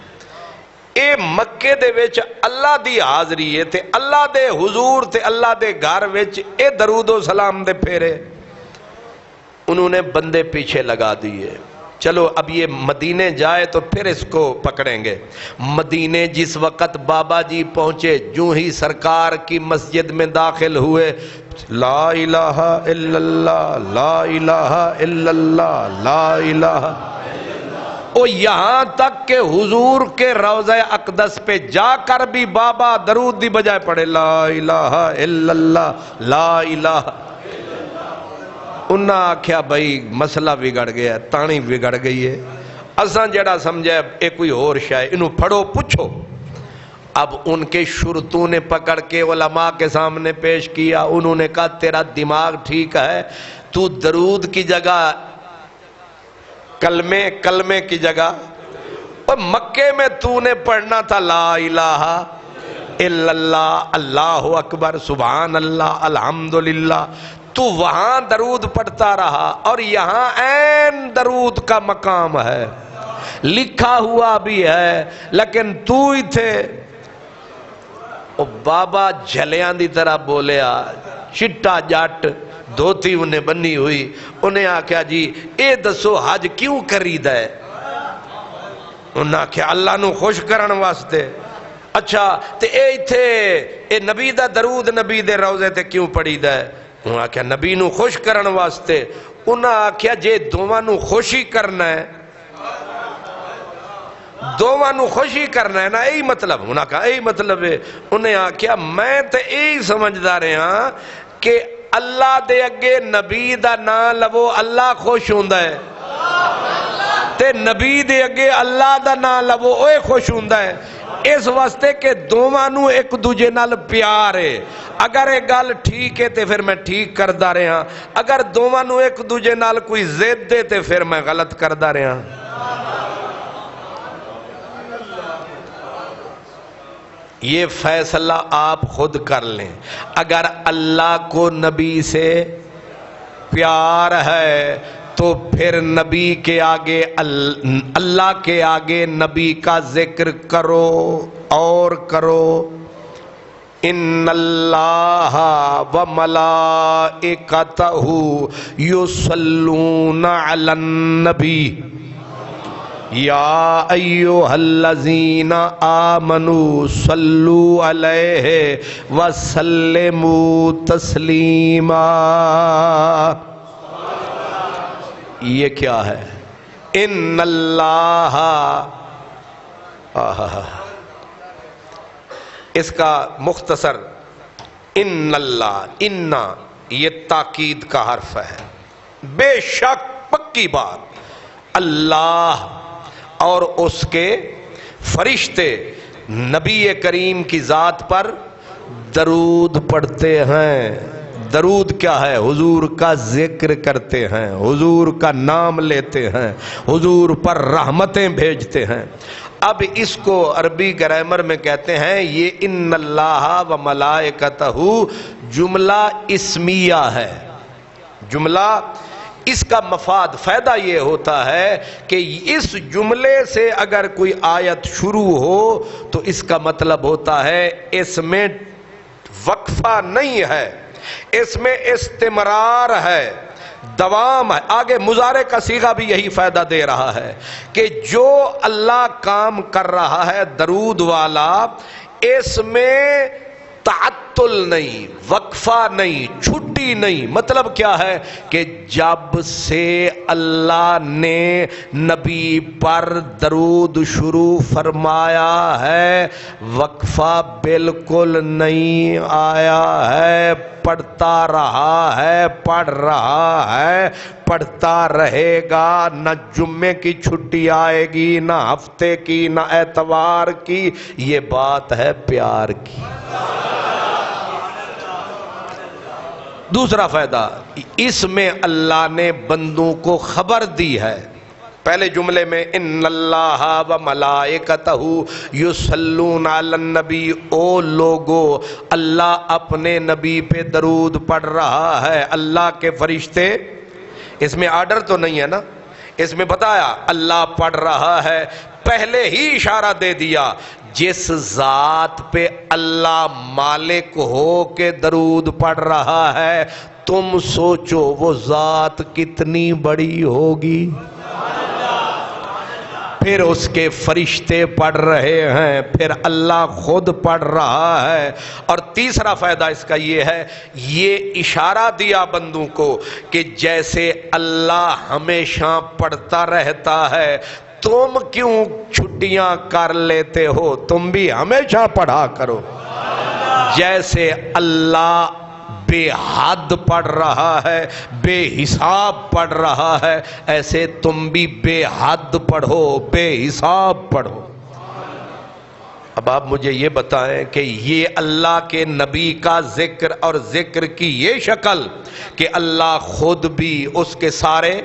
اے مکے دے وچ اللہ دی حاضری ہے تے اللہ دے حضور تے اللہ دے گھر وچ اے درود و سلام دے پھیرے۔ انہوں نے بندے پیچھے لگا دیے، چلو اب یہ مدینے جائے تو پھر اس کو پکڑیں گے۔ مدینے جس وقت بابا جی پہنچے، جو ہی سرکار کی مسجد میں داخل ہوئے، لا الہ الا اللہ، لا الہ الا اللہ، لا الہ، او یہاں تک کہ حضور کے روضہ اقدس پہ جا کر بھی بابا درود دی بجائے پڑھے لا الہ الا اللہ، لا الہ۔ انہاں آکھیا بھئی مسئلہ بگڑ گیا، تانی بگڑ گئی ہے، اساں جڑا سمجھے اے کوئی اور شے، انہوں پڑھو پوچھو۔ اب ان کے شرطوں نے پکڑ کے علماء کے سامنے پیش کیا، انہوں نے کہا تیرا دماغ ٹھیک ہے، تو درود کی جگہ کلمے کی جگہ، اور مکے میں تو نے پڑھنا تھا لا الہ الا اللہ، اللہ اکبر، سبحان اللہ، الحمدللہ، تو وہاں درود پڑھتا رہا، اور یہاں عین درود کا مقام ہے، لکھا ہوا بھی ہے، لیکن تو ہی تھے۔ او بابا جھلیاں دی طرح بولیا، چٹا جٹ، دھوتی انہیں بنی ہوئی، انہیں آکھیا جی اے دسو حج کیوں کرید ہے؟ انہیں آکھیا اللہ نو خوش کرن واسطے۔ اچھا تے اے تھے اے نبی دا درود نبی دے روزے تے کیوں پڑھی ہے؟ انہوں نے آکھیا نبی نو خوش کرن واسطے۔ انہوں نے آکھیا جے دوواں نو خوشی کرنا ہے، دوواں نو خوشی کرنا ہے نا، یہی مطلب، انہوں نے کہا یہی مطلب ہے۔ انہیں آکھیا میں تے یہی سمجھدا رہا کہ اللہ دے اگے نبی دا نام لو اللہ خوش ہوندا ہے، تے نبی دے اگے اللہ دا نام لو اوے خوش ہوندا ہے، اس واسطے کہ دوواں نو ایک دوجے نال پیار ہے۔ اگر ایک گل ٹھیک ہے تے پھر میں ٹھیک کردا رہا، اگر دوواں نو ایک دوجے نال کوئی ضد ہے تے پھر میں غلط کردا رہا۔ یہ فیصلہ آپ خود کر لیں، اگر اللہ کو نبی سے پیار ہے تو پھر نبی کے آگے اللہ کے آگے نبی کا ذکر کرو اور کرو۔ ان اللہ و ملائکتہ یصلون علی النبی، یا ایھا الذین آمنوا صلوا علیہ وسلموا تسلیما. یہ کیا ہے؟ ان اللہ، اس کا مختصر ان اللہ، ان یہ تاکید کا حرف ہے. بے شک، پکی بات، اللہ اور اس کے فرشتے نبی کریم کی ذات پر درود پڑھتے ہیں. درود کیا ہے؟ حضور کا ذکر کرتے ہیں، حضور کا نام لیتے ہیں، حضور پر رحمتیں بھیجتے ہیں. اب اس کو عربی گرامر میں کہتے ہیں یہ ان اللہ و ملائکتہ جملہ اسمیہ ہے. جملہ، اس کا مفاد، فائدہ یہ ہوتا ہے کہ اس جملے سے اگر کوئی آیت شروع ہو تو اس کا مطلب ہوتا ہے اس میں وقفہ نہیں ہے، اس میں استمرار ہے، دوام ہے. آگے مضارع کا صیغہ بھی یہی فائدہ دے رہا ہے کہ جو اللہ کام کر رہا ہے درود والا، اس میں تعطل نہیں، وقفہ نہیں، چھٹی نہیں. مطلب کیا ہے کہ جب سے اللہ نے نبی پر درود شروع فرمایا ہے وقفہ بالکل نہیں آیا ہے، پڑھتا رہا ہے، پڑھ رہا ہے، پڑھتا رہے گا. نہ جمعے کی چھٹی آئے گی، نہ ہفتے کی، نہ اتوار کی. یہ بات ہے پیار کی. دوسرا فائدہ، اس میں اللہ نے بندوں کو خبر دی ہے. پہلے جملے میں ان اللہ و ملائکتہ یصلون علی النبی، او لوگو اللہ اپنے نبی پہ درود پڑھ رہا ہے. اللہ کے فرشتے، اس میں آرڈر تو نہیں ہے نا، اس میں بتایا اللہ پڑھ رہا ہے. پہلے ہی اشارہ دے دیا جس ذات پہ اللہ مالک ہو کے درود پڑھ رہا ہے، تم سوچو وہ ذات کتنی بڑی ہوگی. پھر اس کے فرشتے پڑھ رہے ہیں، پھر اللہ خود پڑھ رہا ہے. اور تیسرا فائدہ اس کا یہ ہے، یہ اشارہ دیا بندوں کو کہ جیسے اللہ ہمیشہ پڑھتا رہتا ہے، تم کیوں چھٹیاں کر لیتے ہو؟ تم بھی ہمیشہ پڑھا کرو. جیسے اللہ بے حد پڑھ رہا ہے، بے حساب پڑھ رہا ہے، ایسے تم بھی بے حد پڑھو، بے حساب پڑھو. اب آپ مجھے یہ بتائیں کہ یہ اللہ کے نبی کا ذکر اور ذکر کی یہ شکل کہ اللہ خود بھی، اس کے سارے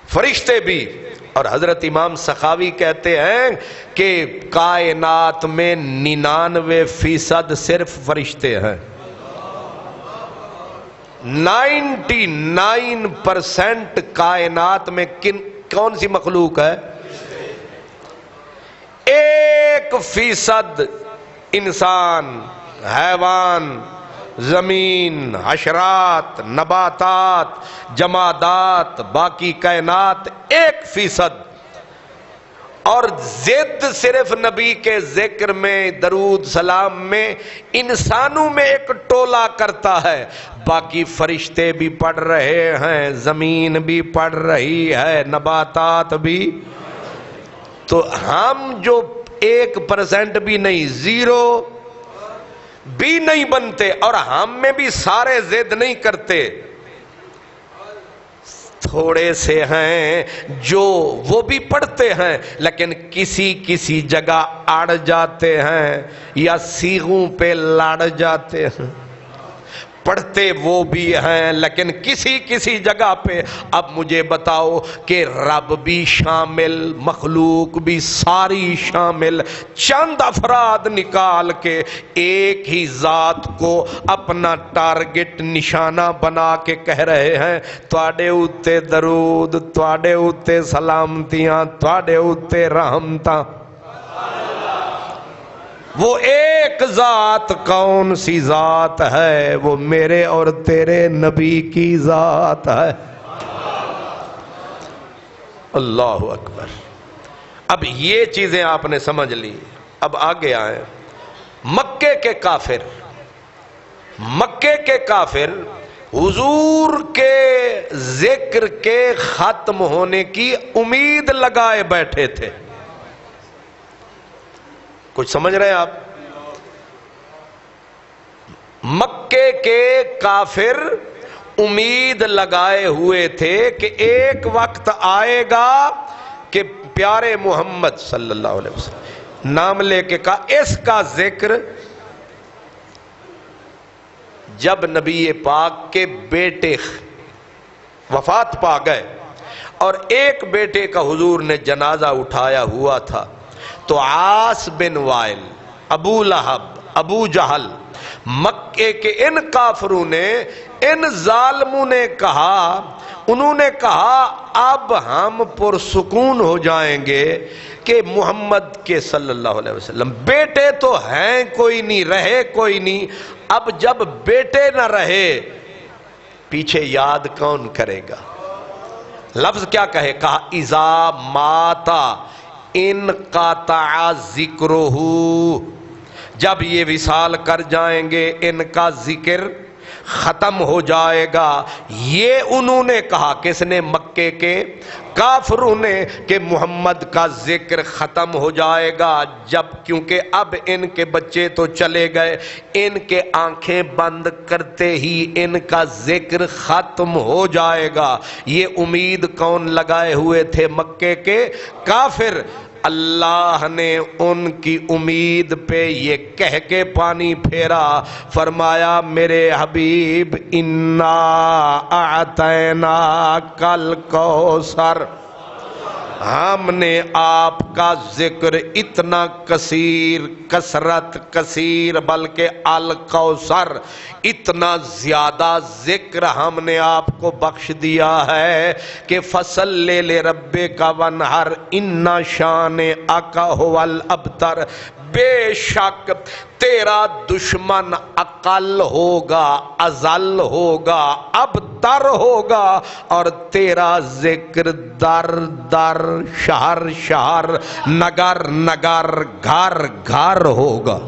فرشتے بھی. اور حضرت امام سخاوی کہتے ہیں کہ کائنات میں 99% صرف فرشتے ہیں. 99% کائنات میں کون سی مخلوق ہے؟ 1% انسان، حیوان، زمین، حشرات، نباتات، جمادات، باقی کائنات 1%. اور ضد صرف نبی کے ذکر میں، درود سلام میں انسانوں میں ایک ٹولہ کرتا ہے. باقی فرشتے بھی پڑھ رہے ہیں، زمین بھی پڑھ رہی ہے، نباتات بھی. تو ہم جو 1% بھی نہیں، 0 بھی نہیں بنتے، اور ہم میں بھی سارے ضد نہیں کرتے. تھوڑے سے ہیں جو وہ بھی پڑھتے ہیں لیکن کسی جگہ اڑ جاتے ہیں یا صیغوں پہ لڑ جاتے ہیں. پڑھتے وہ بھی ہیں لیکن کسی جگہ پہ. اب مجھے بتاؤ کہ رب بھی شامل، مخلوق بھی ساری شامل، چند افراد نکال کے ایک ہی ذات کو اپنا ٹارگٹ نشانہ بنا کے کہہ رہے ہیں تواڈے اوتے درود، تواڈے اوتے سلامتیاں، تواڈے اوتے رحمتاں. وہ ایک ذات کون سی ذات ہے؟ وہ میرے اور تیرے نبی کی ذات ہے. اللہ اکبر۔ اب یہ چیزیں آپ نے سمجھ لی، اب آگے آئیں۔ مکے کے کافر حضور کے ذکر کے ختم ہونے کی امید لگائے بیٹھے تھے۔ کچھ سمجھ رہے ہیں آپ؟ مکے کے کافر امید لگائے ہوئے تھے کہ ایک وقت آئے گا کہ پیارے محمد صلی اللہ علیہ وسلم نام لے کے کہا اس کا ذکر، جب نبی پاک کے بیٹے وفات پا گئے اور ایک بیٹے کا حضور نے جنازہ اٹھایا ہوا تھا، تو عاص بن وائل، ابو لہب، ابو جہل، مکے کے ان کافروں نے، ان ظالموں نے کہا، انہوں نے کہا اب ہم پرسکون ہو جائیں گے کہ محمد کے صلی اللہ علیہ وسلم بیٹے تو ہیں کوئی نہیں، رہے کوئی نہیں، اب جب بیٹے نہ رہے پیچھے یاد کون کرے گا؟ لفظ کیا کہے؟ کہا اذا ماتا انقطع ذکرہ، جب یہ وصال کر جائیں گے ان کا ذکر ختم ہو جائے گا۔ یہ انہوں نے کہا، کس نے؟ مکے کے کافروں نے، کہ محمد کا ذکر ختم ہو جائے گا جب، کیونکہ اب ان کے بچے تو چلے گئے، ان کے آنکھیں بند کرتے ہی ان کا ذکر ختم ہو جائے گا۔ یہ امید کون لگائے ہوئے تھے؟ مکے کے کافر۔ اللہ نے ان کی امید پہ یہ کہہ کے پانی پھیرا، فرمایا میرے حبیب انا اعطیناک الکوثر، ہم نے آپ کا ذکر اتنا کثیر، کثرت کثیر، بلکہ الکوثر، اتنا زیادہ ذکر ہم نے آپ کو بخش دیا ہے کہ فصلی لربک وانحر ان شانئک ھو الابتر، بے شک تیرا دشمن اقل ہوگا، اذل ہوگا، ابتر ہوگا، اور تیرا ذکر در در، شہر شہر، نگر نگر، گھر گھر ہوگا۔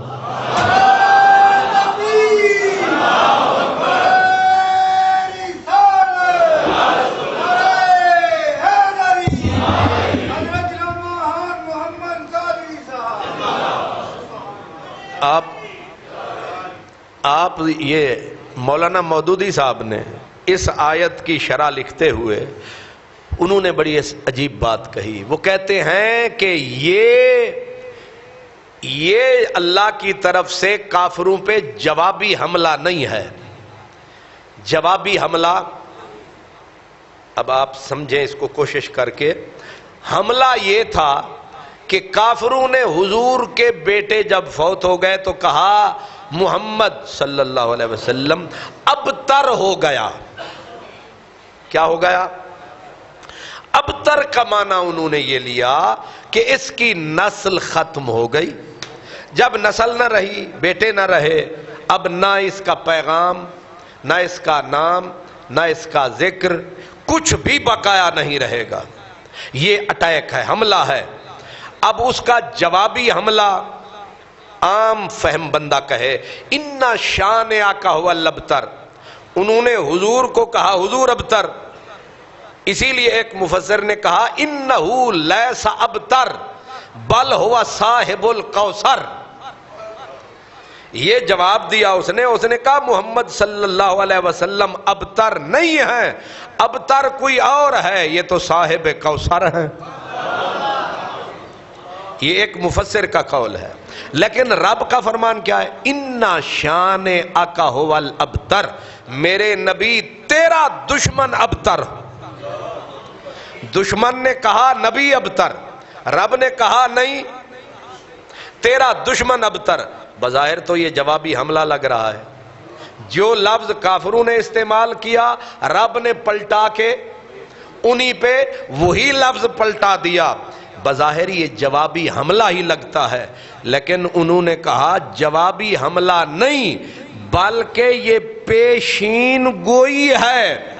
آپ یہ مولانا مودودی صاحب نے اس آیت کی شرح لکھتے ہوئے انہوں نے بڑی عجیب بات کہی۔ وہ کہتے ہیں کہ یہ اللہ کی طرف سے کافروں پہ جوابی حملہ نہیں ہے۔ جوابی حملہ، اب آپ سمجھیں اس کو کوشش کر کے، حملہ یہ تھا کہ کافروں نے حضور کے بیٹے جب فوت ہو گئے تو کہا محمد صلی اللہ علیہ وسلم ابتر ہو گیا۔ کیا ہو گیا؟ ابتر کا معنی انہوں نے یہ لیا کہ اس کی نسل ختم ہو گئی۔ جب نسل نہ رہی، بیٹے نہ رہے، اب نہ اس کا پیغام، نہ اس کا نام، نہ اس کا ذکر، کچھ بھی بقایا نہیں رہے گا۔ یہ اٹیک ہے، حملہ ہے۔ اب اس کا جوابی حملہ عام فہم بندہ کہے اِنَّ شَانِئَکَ هُوَ الْأَبْتَرُ، انہوں نے حضور کو کہا حضور ابتر، اسی لیے ایک مفسر نے کہا اِنَّهُ لَيْسَ أَبْتَرُ بَلْ هُوَ صَاحِبُ الْقَوْثَرِ۔ یہ جواب دیا اس نے کہا محمد صلی اللہ علیہ وسلم ابتر نہیں ہے، ابتر کوئی اور ہے، یہ تو صاحب کوثر ہے۔ یہ ایک مفسر کا قول ہے، لیکن رب کا فرمان کیا ہے؟ اِنَّ شَانِئَکَ هُوَ الْأَبْتَرُ، میرے نبی تیرا دشمن ابتر۔ دشمن نے کہا نبی ابتر، رب نے کہا نہیں تیرا دشمن ابتر۔ بظاہر تو یہ جوابی حملہ لگ رہا ہے۔ جو لفظ کافروں نے استعمال کیا رب نے پلٹا کے انہی پہ وہی لفظ پلٹا دیا، بظاہر یہ جوابی حملہ ہی لگتا ہے، لیکن انہوں نے کہا جوابی حملہ نہیں بلکہ یہ پیشین گوئی ہے۔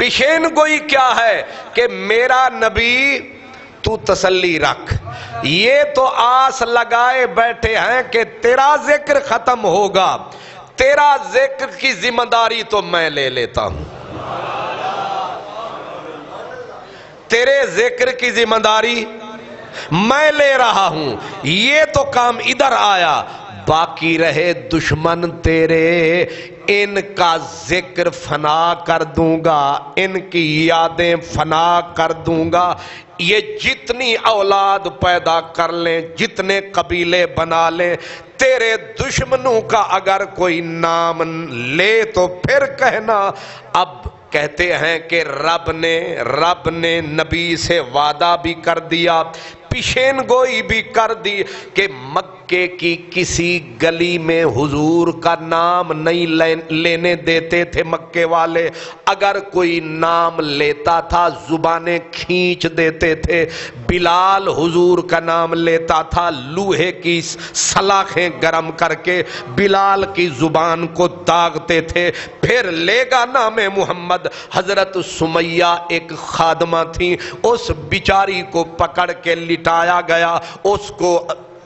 پیشین گوئی کیا ہے کہ میرا نبی تو تسلی رکھ، یہ تو آس لگائے بیٹھے ہیں کہ تیرا ذکر ختم ہوگا، تیرا ذکر کی ذمہ داری تو میں لے لیتا ہوں، تیرے ذکر کی ذمہ داری میں لے رہا ہوں، یہ تو کام ادھر آیا، باقی رہے دشمن تیرے، ان کا ذکر فنا کر دوں گا، ان کی یادیں فنا کر دوں گا، یہ جتنی اولاد پیدا کر لیں، جتنے قبیلے بنا لیں، تیرے دشمنوں کا اگر کوئی نام لے تو پھر کہنا۔ اب کہتے ہیں کہ رب نے نبی سے وعدہ بھی کر دیا، پیشین گوئی بھی کر دی کہ مکے کی کسی گلی میں حضور کا نام نہیں لینے دیتے تھے مکے والے، اگر کوئی نام لیتا تھا زبانیں کھینچ دیتے تھے۔ بلال حضور کا نام لیتا تھا، لوہے کی سلاخیں گرم کر کے بلال کی زبان کو داغتے تھے، پھر لے گا نام محمد۔ حضرت سمیہ ایک خادمہ تھی، اس بیچاری کو پکڑ کے لٹایا گیا، اس کو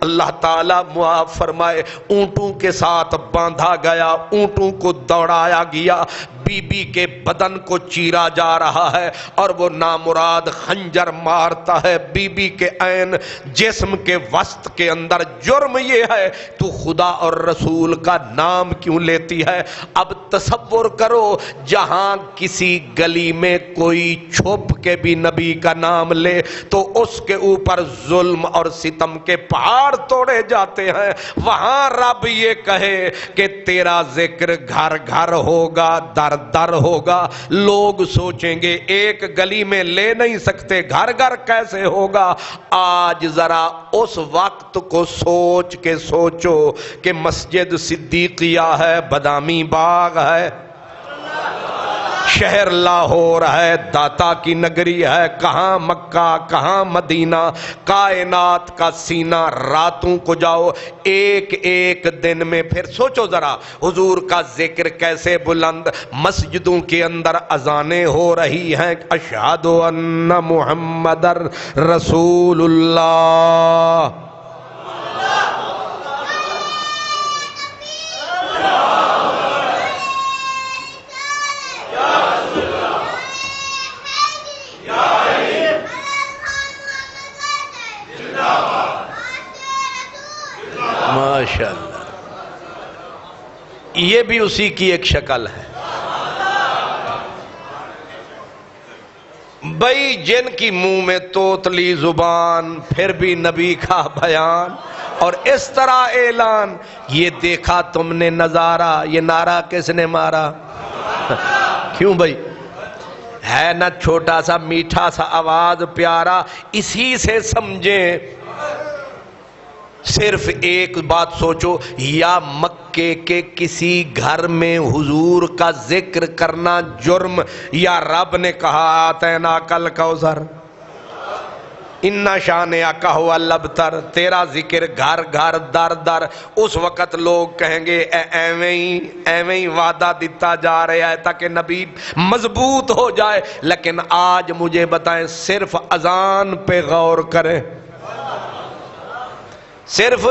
اللہ تعالیٰ معاف فرمائے اونٹوں کے ساتھ باندھا گیا، اونٹوں کو دوڑایا گیا، بی بی کے بدن کو چیرا جا رہا ہے اور وہ نامراد خنجر مارتا ہے بی بی کے عین جسم کے وسط کے اندر۔ جرم یہ ہے تو خدا اور رسول کا نام کیوں لیتی ہے؟ اب تصور کرو جہاں کسی گلی میں کوئی چھپ کے بھی نبی کا نام لے تو اس کے اوپر ظلم اور ستم کے پہاڑ توڑے جاتے ہیں، وہاں رب یہ کہے کہ تیرا ذکر گھر گھر ہوگا، در در ہوگا، لوگ سوچیں گے ایک گلی میں لے نہیں سکتے، گھر گھر کیسے ہوگا؟ آج ذرا اس وقت کو سوچ کے سوچو کہ مسجد صدیقیہ ہے، بادامی باغ ہے، شہر لاہور ہے، داتا کی نگری ہے، کہاں مکہ کہاں مدینہ، کائنات کا سینہ، راتوں کو جاؤ ایک ایک دن میں پھر سوچو ذرا حضور کا ذکر کیسے بلند۔ مسجدوں کے اندر اذانیں ہو رہی ہیں، اشہد ان محمد رسول اللہ، ماشاءاللہ، یہ بھی اسی کی ایک شکل ہے۔ بھئی جن کی منہ میں توتلی زبان پھر بھی نبی کا بیان اور اس طرح اعلان، یہ دیکھا تم نے نظارہ، یہ نعرہ کس نے مارا؟ کیوں بھئی؟ ہے نا چھوٹا سا میٹھا سا آواز پیارا، اسی سے سمجھیں۔ صرف ایک بات سوچو، یا مکے کے کسی گھر میں حضور کا ذکر کرنا جرم، یا رب نے کہا آتیناک الکوثر اِنَّ شَانِئَکَ هُوَ الْأَبْتَرُ، تیرا ذکر گھر گھر در در۔ اس وقت لوگ کہیں گے ایویں ہی وعدہ دیتا جا رہا ہے تاکہ نبی مضبوط ہو جائے، لیکن آج مجھے بتائیں صرف اذان پہ غور کریں، صرف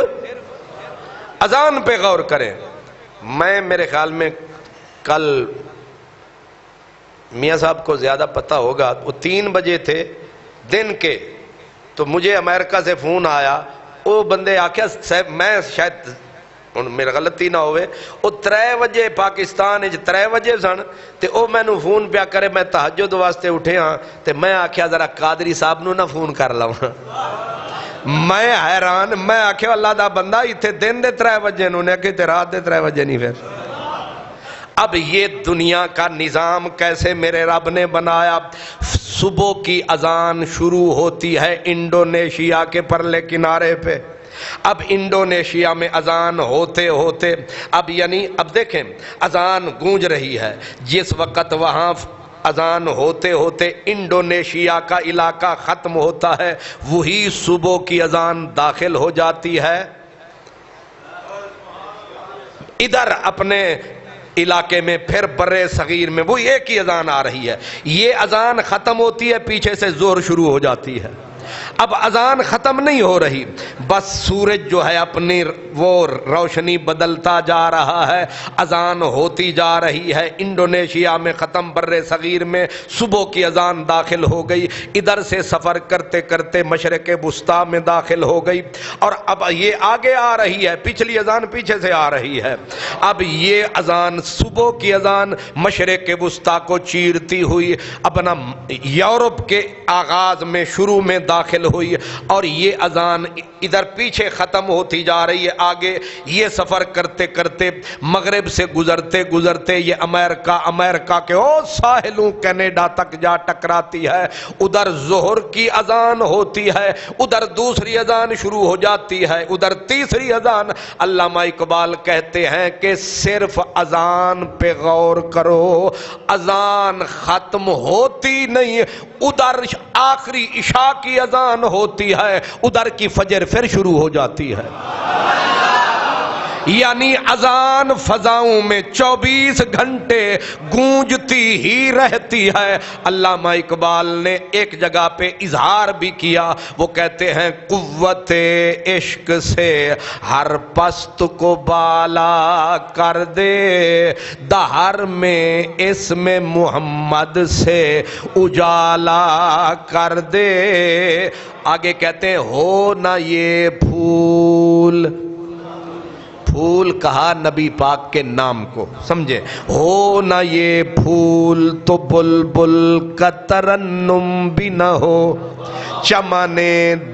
اذان پہ غور کریں۔ میں میرے خیال میں کل میاں صاحب کو زیادہ پتہ ہوگا، وہ 3 بجے تھے دن کے، تو مجھے امریکہ سے فون آیا، وہ بندے آکھیا صاحب میں شاید میرا غلطی نہ ہوئے، وہ 3 بجے پاکستان 3 بجے سن، تے وہ میں نو فون پیا کرے، میں تہجد واسطے اٹھے ہاں، تے میں آکھیا ذرا قادری صاحب نو نہ فون کر لواں۔ میں حیران، میں آکھیا اللہ دا بندہ اتھے دن دے 3 بجے نو نے کہ رات دے 3 بجے نہیں۔ پھر اب یہ دنیا کا نظام کیسے میرے رب نے بنایا؟ صبح کی اذان شروع ہوتی ہے انڈونیشیا کے پرلے کنارے پہ، اب انڈونیشیا میں اذان ہوتے ہوتے اب دیکھیں اذان گونج رہی ہے، جس وقت وہاں اذان ہوتے ہوتے انڈونیشیا کا علاقہ ختم ہوتا ہے، وہی صبح کی اذان داخل ہو جاتی ہے۔ ادھر اپنے علاقے میں، پھر برے صغیر میں وہی ایک ہی اذان آ رہی ہے. یہ اذان ختم ہوتی ہے، پیچھے سے زور شروع ہو جاتی ہے. اب اذان ختم نہیں ہو رہی، بس سورج جو ہے اپنی وہ روشنی بدلتا جا رہا ہے، اذان ہوتی جا رہی ہے. انڈونیشیا میں ختم، بر صغیر میں صبح کی اذان داخل ہو گئی. ادھر سے سفر کرتے کرتے مشرق وسطیٰ میں داخل ہو گئی، اور اب یہ آگے آ رہی ہے، پچھلی اذان پیچھے سے آ رہی ہے. اب یہ اذان صبح کی اذان مشرق وسطیٰ کو چیرتی ہوئی اپنا یورپ کے آغاز میں شروع میں داخل ہوئی، اور یہ اذان ادھر پیچھے ختم ہوتی جا رہی ہے. آگے یہ سفر کرتے کرتے مغرب سے گزرتے گزرتے یہ امریکہ کے ساحلوں کینیڈا تک جا ٹکراتی ہے. ادھر ظہر کی اذان ہوتی ہے، ادھر دوسری اذان شروع ہو جاتی ہے، ادھر تیسری اذان. علامہ اقبال کہتے ہیں کہ صرف اذان پہ غور کرو، اذان ختم ہوتی نہیں. ادھر آخری عشاء کی اذان ہوتی ہے، ادھر کی فجر پھر شروع ہو جاتی ہے. یعنی اذان فضاؤں میں 24 گھنٹے گونجتی ہی رہتی ہے. علامہ اقبال نے ایک جگہ پہ اظہار بھی کیا، وہ کہتے ہیں قوت عشق سے ہر پست کو بالا کر دے، دہر میں اسم محمد سے اجالا کر دے. آگے کہتے ہیں ہو نہ یہ پھول، پھول کہا نبی پاک کے نام کو، سمجھے، ہو نہ یہ پھول تو بلبل کا ترنم بھی نہ ہو، چمن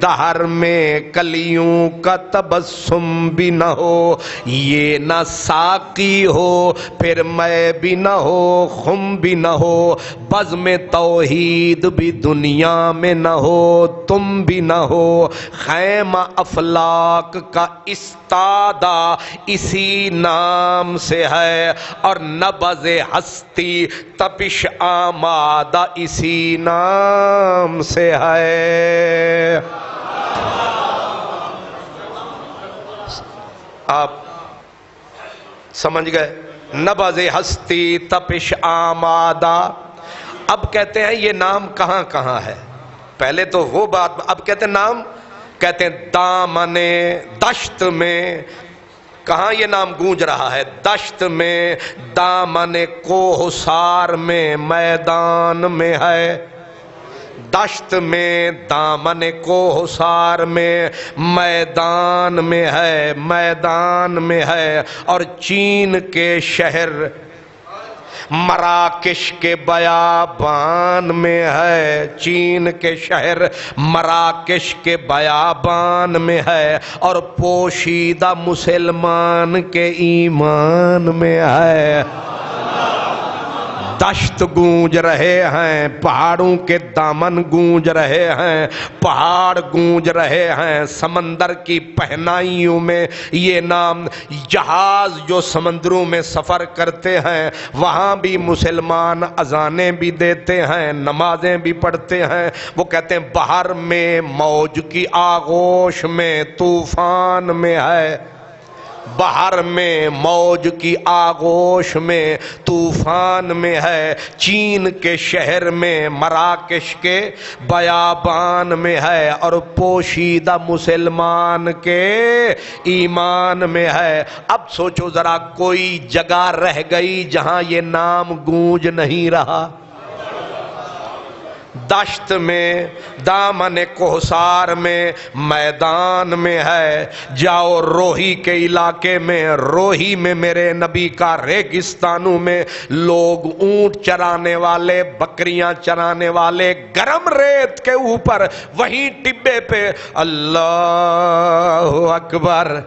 دہر میں کلیوں کا تبسم بھی نہ ہو. یہ نہ ساقی ہو پھر میں بھی نہ ہو، خم بھی نہ ہو، بزم توحید بھی دنیا میں نہ ہو، تم بھی نہ ہو. خیمہ افلاک کا استادہ اسی نام سے ہے، اور نبض ہستی تپش آمادہ اسی نام سے ہے. آپ سمجھ گئے؟ نبض ہستی تپش آمادہ. اب کہتے ہیں یہ نام کہاں کہاں ہے. پہلے تو وہ بات، اب کہتے ہیں نام، کہتے ہیں دامن دشت میں. کہاں یہ نام گونج رہا ہے؟ دشت میں، دامن کوہسار میں، میدان میں ہے. دشت میں، دامن کوہسار میں، میدان میں ہے، میدان میں ہے. اور چین کے شہر مراکش کے بیابان میں ہے، چین کے شہر مراکش کے بیابان میں ہے. اور پوشیدہ مسلمان کے ایمان میں ہے. دشت گونج رہے ہیں، پہاڑوں کے دامن گونج رہے ہیں، پہاڑ گونج رہے ہیں. سمندر کی پہنائیوں میں یہ نام. جہاز جو سمندروں میں سفر کرتے ہیں وہاں بھی مسلمان اذانیں بھی دیتے ہیں، نمازیں بھی پڑھتے ہیں. وہ کہتے ہیں بحر میں موج کی آغوش میں، طوفان میں ہے. بحر میں موج کی آغوش میں، طوفان میں ہے. چین کے شہر میں، مراکش کے بیابان میں ہے. اور پوشیدہ مسلمان کے ایمان میں ہے. اب سوچو ذرا، کوئی جگہ رہ گئی جہاں یہ نام گونج نہیں رہا؟ دشت میں، دامن کوہسار میں، میدان میں ہے. جاؤ روہی کے علاقے میں، روہی میں میرے نبی کا ریگستانوں میں لوگ اونٹ چرانے والے، بکریاں چرانے والے گرم ریت کے اوپر وہیں ٹبے پہ اللہ اکبر.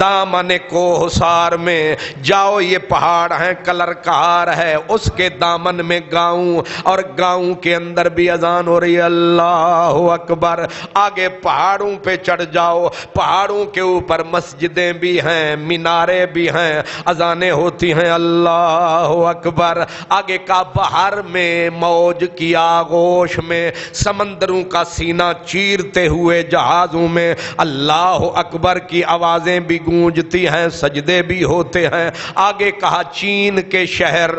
دامن کوہسار میں جاؤ، یہ پہاڑ ہیں، کلر کہار ہے، اس کے دامن میں گاؤں، اور گاؤں کے اندر بھی اذان ہو رہی ہے اللہ اکبر. آگے پہاڑوں پہ چڑھ جاؤ، پہاڑوں کے اوپر مسجدیں بھی ہیں، مینارے بھی ہیں، اذانیں ہوتی ہیں اللہ اکبر. آگے کا بحر میں موج کی آغوش میں، سمندروں کا سینہ چیرتے ہوئے جہازوں میں اللہ اکبر کی آوازیں بھی گونجتی ہیں، سجدے بھی ہوتے ہیں۔ آگے کہا چین کے شہر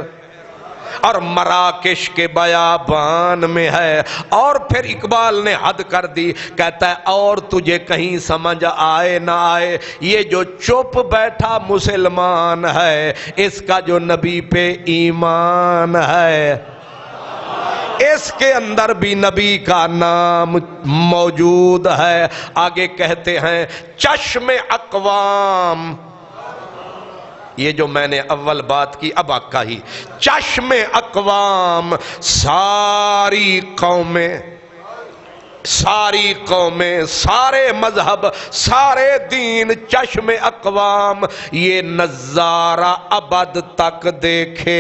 اور مراکش کے بیابان میں ہے۔ اور پھر اقبال نے حد کر دی، کہتا ہے اور تجھے کہیں سمجھ آئے نہ آئے، یہ جو چپ بیٹھا مسلمان ہے، اس کا جو نبی پہ ایمان ہے، اس کے اندر بھی نبی کا نام موجود ہے۔ آگے کہتے ہیں چشم اقوام، یہ جو میں نے اول بات کی اب آقا ہی، چشم اقوام ساری قومیں، ساری قومیں، سارے مذہب، سارے دین، چشم اقوام یہ نظارہ ابد تک دیکھے،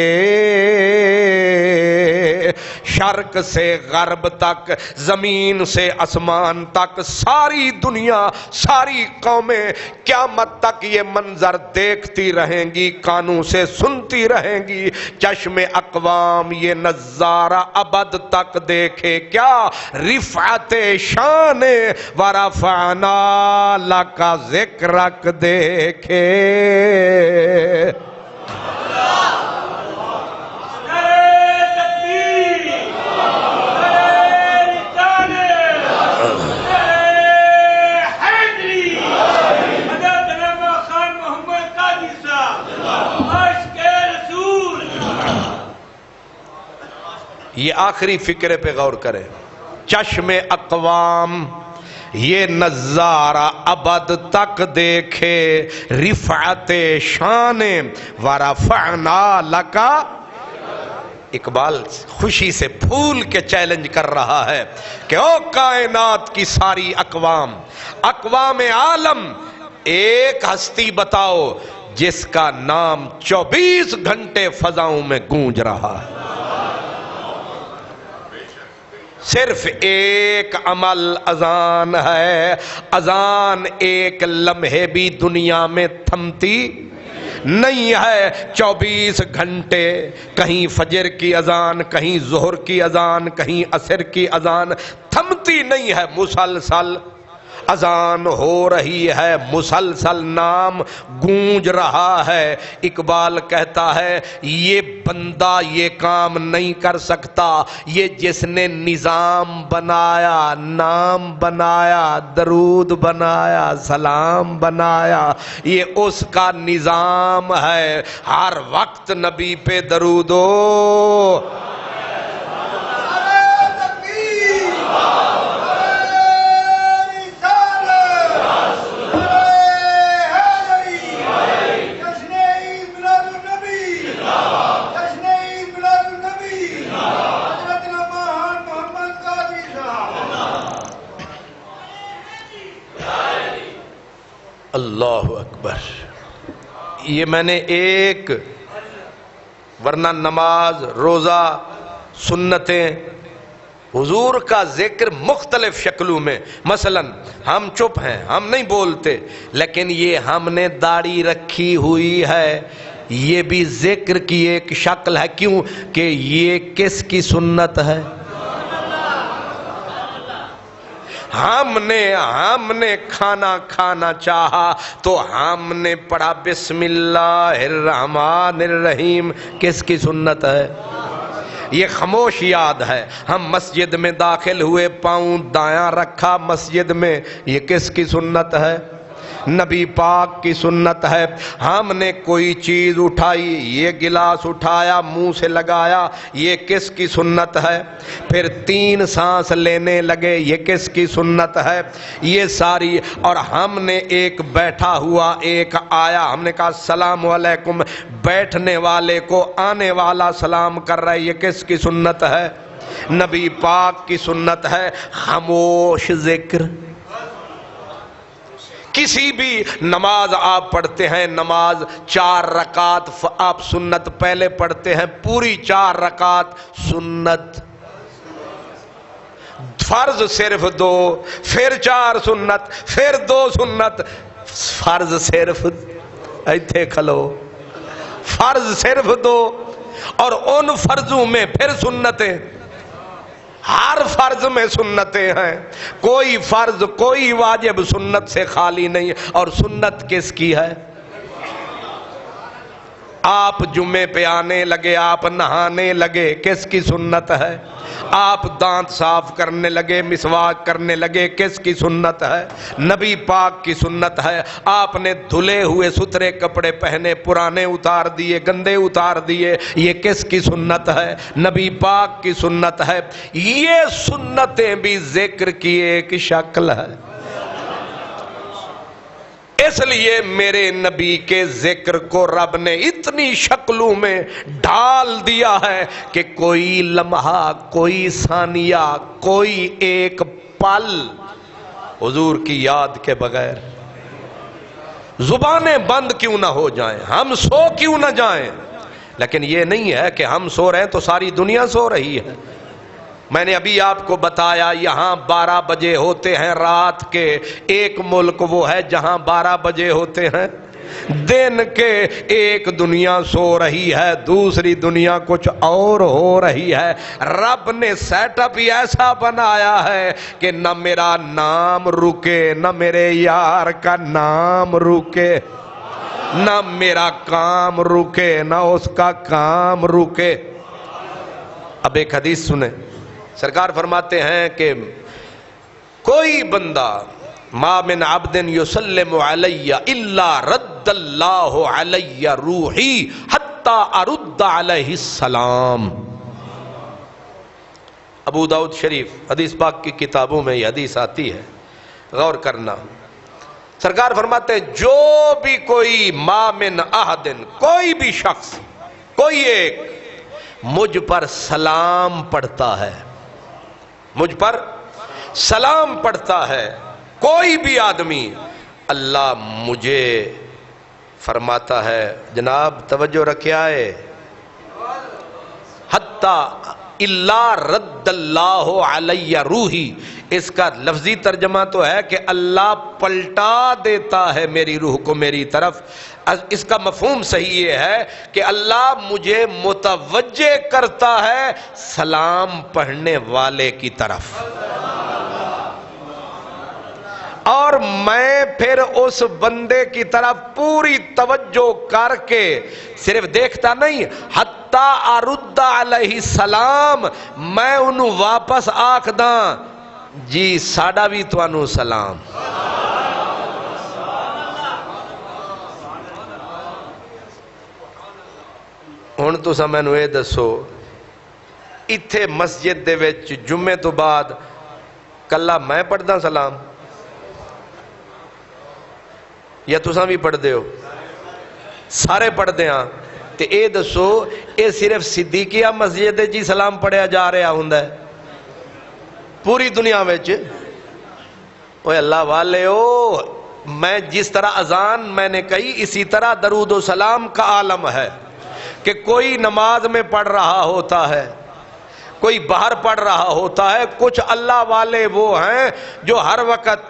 شرق سے غرب تک، زمین سے آسمان تک، ساری دنیا، ساری قومیں قیامت تک یہ منظر دیکھتی رہیں گی، کانوں سے سنتی رہیں گی۔ چشم اقوام یہ نظارہ ابد تک دیکھے، کیا رفعت شان ورفعنا لک ذکرک دیکھے۔ یہ آخری فکرے پہ غور کریں، چشم اقوام یہ نظارہ ابد تک دیکھے، رفعت شان ورفعنا لک۔ اقبال خوشی سے پھول کے چیلنج کر رہا ہے کہ او کائنات کی ساری اقوام، اقوام عالم، ایک ہستی بتاؤ جس کا نام 24 گھنٹے فضاؤں میں گونج رہا ہے۔ صرف ایک عمل اذان ہے، اذان ایک لمحے بھی دنیا میں تھمتی نہیں ہے، 24 گھنٹے، کہیں فجر کی اذان، کہیں ظہر کی اذان، کہیں عصر کی اذان، تھمتی نہیں ہے، مسلسل اذان ہو رہی ہے، مسلسل نام گونج رہا ہے۔ اقبال کہتا ہے یہ بندہ یہ کام نہیں کر سکتا، یہ جس نے نظام بنایا، نام بنایا، درود بنایا، سلام بنایا، یہ اس کا نظام ہے، ہر وقت نبی پہ درود ہو۔ اللہ اکبر۔ یہ میں نے ایک، ورنہ نماز، روزہ، سنتیں، حضور کا ذکر مختلف شکلوں میں، مثلا ہم چپ ہیں، ہم نہیں بولتے، لیکن یہ ہم نے داڑھی رکھی ہوئی ہے، یہ بھی ذکر کی ایک شکل ہے۔ کیوں کہ یہ کس کی سنت ہے؟ ہم نے کھانا چاہا تو ہم نے پڑھا بسم اللہ الرحمن الرحیم، کس کی سنت ہے؟ یہ خاموش یاد ہے۔ ہم مسجد میں داخل ہوئے، پاؤں دایاں رکھا مسجد میں، یہ کس کی سنت ہے؟ نبی پاک کی سنت ہے۔ ہم نے کوئی چیز اٹھائی، یہ گلاس اٹھایا، منہ سے لگایا، یہ کس کی سنت ہے؟ پھر 3 سانس لینے لگے، یہ کس کی سنت ہے؟ یہ ساری، اور ہم نے ایک بیٹھا ہوا، ایک آیا، ہم نے کہا السلام علیکم، بیٹھنے والے کو آنے والا سلام کر رہا ہے، یہ کس کی سنت ہے؟ نبی پاک کی سنت ہے۔ خاموش ذکر، کسی بھی نماز آپ پڑھتے ہیں، نماز 4 رکعت آپ سنت پہلے پڑھتے ہیں، پوری 4 رکعت سنت، فرض صرف 2، پھر 4 سنت، پھر 2 سنت، فرض صرف، ایتھے کھلو، فرض صرف 2، اور ان فرضوں میں پھر سنتیں، ہر فرض میں سنتیں ہیں، کوئی فرض کوئی واجب سنت سے خالی نہیں. اور سنت کس کی ہے؟ آپ جمعے پہ آنے لگے، آپ نہانے لگے، کس کی سنت ہے؟ آپ دانت صاف کرنے لگے، مسواک کرنے لگے، کس کی سنت ہے؟ نبی پاک کی سنت ہے. آپ نے دھلے ہوئے ستھرے کپڑے پہنے، پرانے اتار دیے، گندے اتار دیے، یہ کس کی سنت ہے؟ نبی پاک کی سنت ہے. یہ سنتیں بھی ذکر کی ایک شکل ہے. اس لیے میرے نبی کے ذکر کو رب نے اتنی شکلوں میں ڈھال دیا ہے کہ کوئی لمحہ، کوئی ثانیہ، کوئی ایک پل حضور کی یاد کے بغیر زبانیں بند کیوں نہ ہو جائیں، ہم سو کیوں نہ جائیں. لیکن یہ نہیں ہے کہ ہم سو رہے ہیں تو ساری دنیا سو رہی ہے. میں نے ابھی آپ کو بتایا یہاں 12 بجے ہوتے ہیں رات کے، ایک ملک وہ ہے جہاں 12 بجے ہوتے ہیں دن کے. ایک دنیا سو رہی ہے، دوسری دنیا کچھ اور ہو رہی ہے. رب نے سیٹ اپ ہی ایسا بنایا ہے کہ نہ میرا نام رکے، نہ میرے یار کا نام رکے، نہ میرا کام رکے، نہ اس کا کام رکے. اب ایک حدیث سنیں. سرکار فرماتے ہیں کہ کوئی بندہ ما من عبد یسلم علی الا رد اللہ علی روحی حتی ارد علیہ السلام. ابو داؤد شریف حدیث پاک کی کتابوں میں یہ حدیث آتی ہے، غور کرنا. سرکار فرماتے ہیں جو بھی کوئی ما من احد، کوئی بھی شخص، کوئی ایک مجھ پر سلام پڑھتا ہے، مجھ پر سلام پڑھتا ہے، کوئی بھی آدمی، اللہ مجھے فرماتا ہے، جناب توجہ رکھے آئے، حتی الا رد اللہ علی روحی. اس کا لفظی ترجمہ تو ہے کہ اللہ پلٹا دیتا ہے میری روح کو میری طرف. اس کا مفہوم صحیح یہ ہے کہ اللہ مجھے متوجہ کرتا ہے سلام پڑھنے والے کی طرف، اور میں پھر اس بندے کی طرف پوری توجہ کر کے صرف دیکھتا نہیں، حتی ارد علیہ السلام، میں انہوں واپس آکھ داں جی ساڑا بھی توانوں سلام. ہن تساں مینوں اے دسو ایتھے مسجد دے وچ جمعے تو بعد کلا میں پڑھدا سلام یا تساں بھی پڑھ دے ہو؟ سارے پڑھ دے ہاں. تے اے دسو اے صرف صدیقیہ مسجد جی سلام پڑھیا جا رہا ہوندا ہے پوری دنیا وچ؟ اوے اللہ والے او، میں جس طرح اذان میں نے کہی اسی طرح درود و سلام کا عالم ہے کہ کوئی نماز میں پڑھ رہا ہوتا ہے، کوئی باہر پڑھ رہا ہوتا ہے. کچھ اللہ والے وہ ہیں جو ہر وقت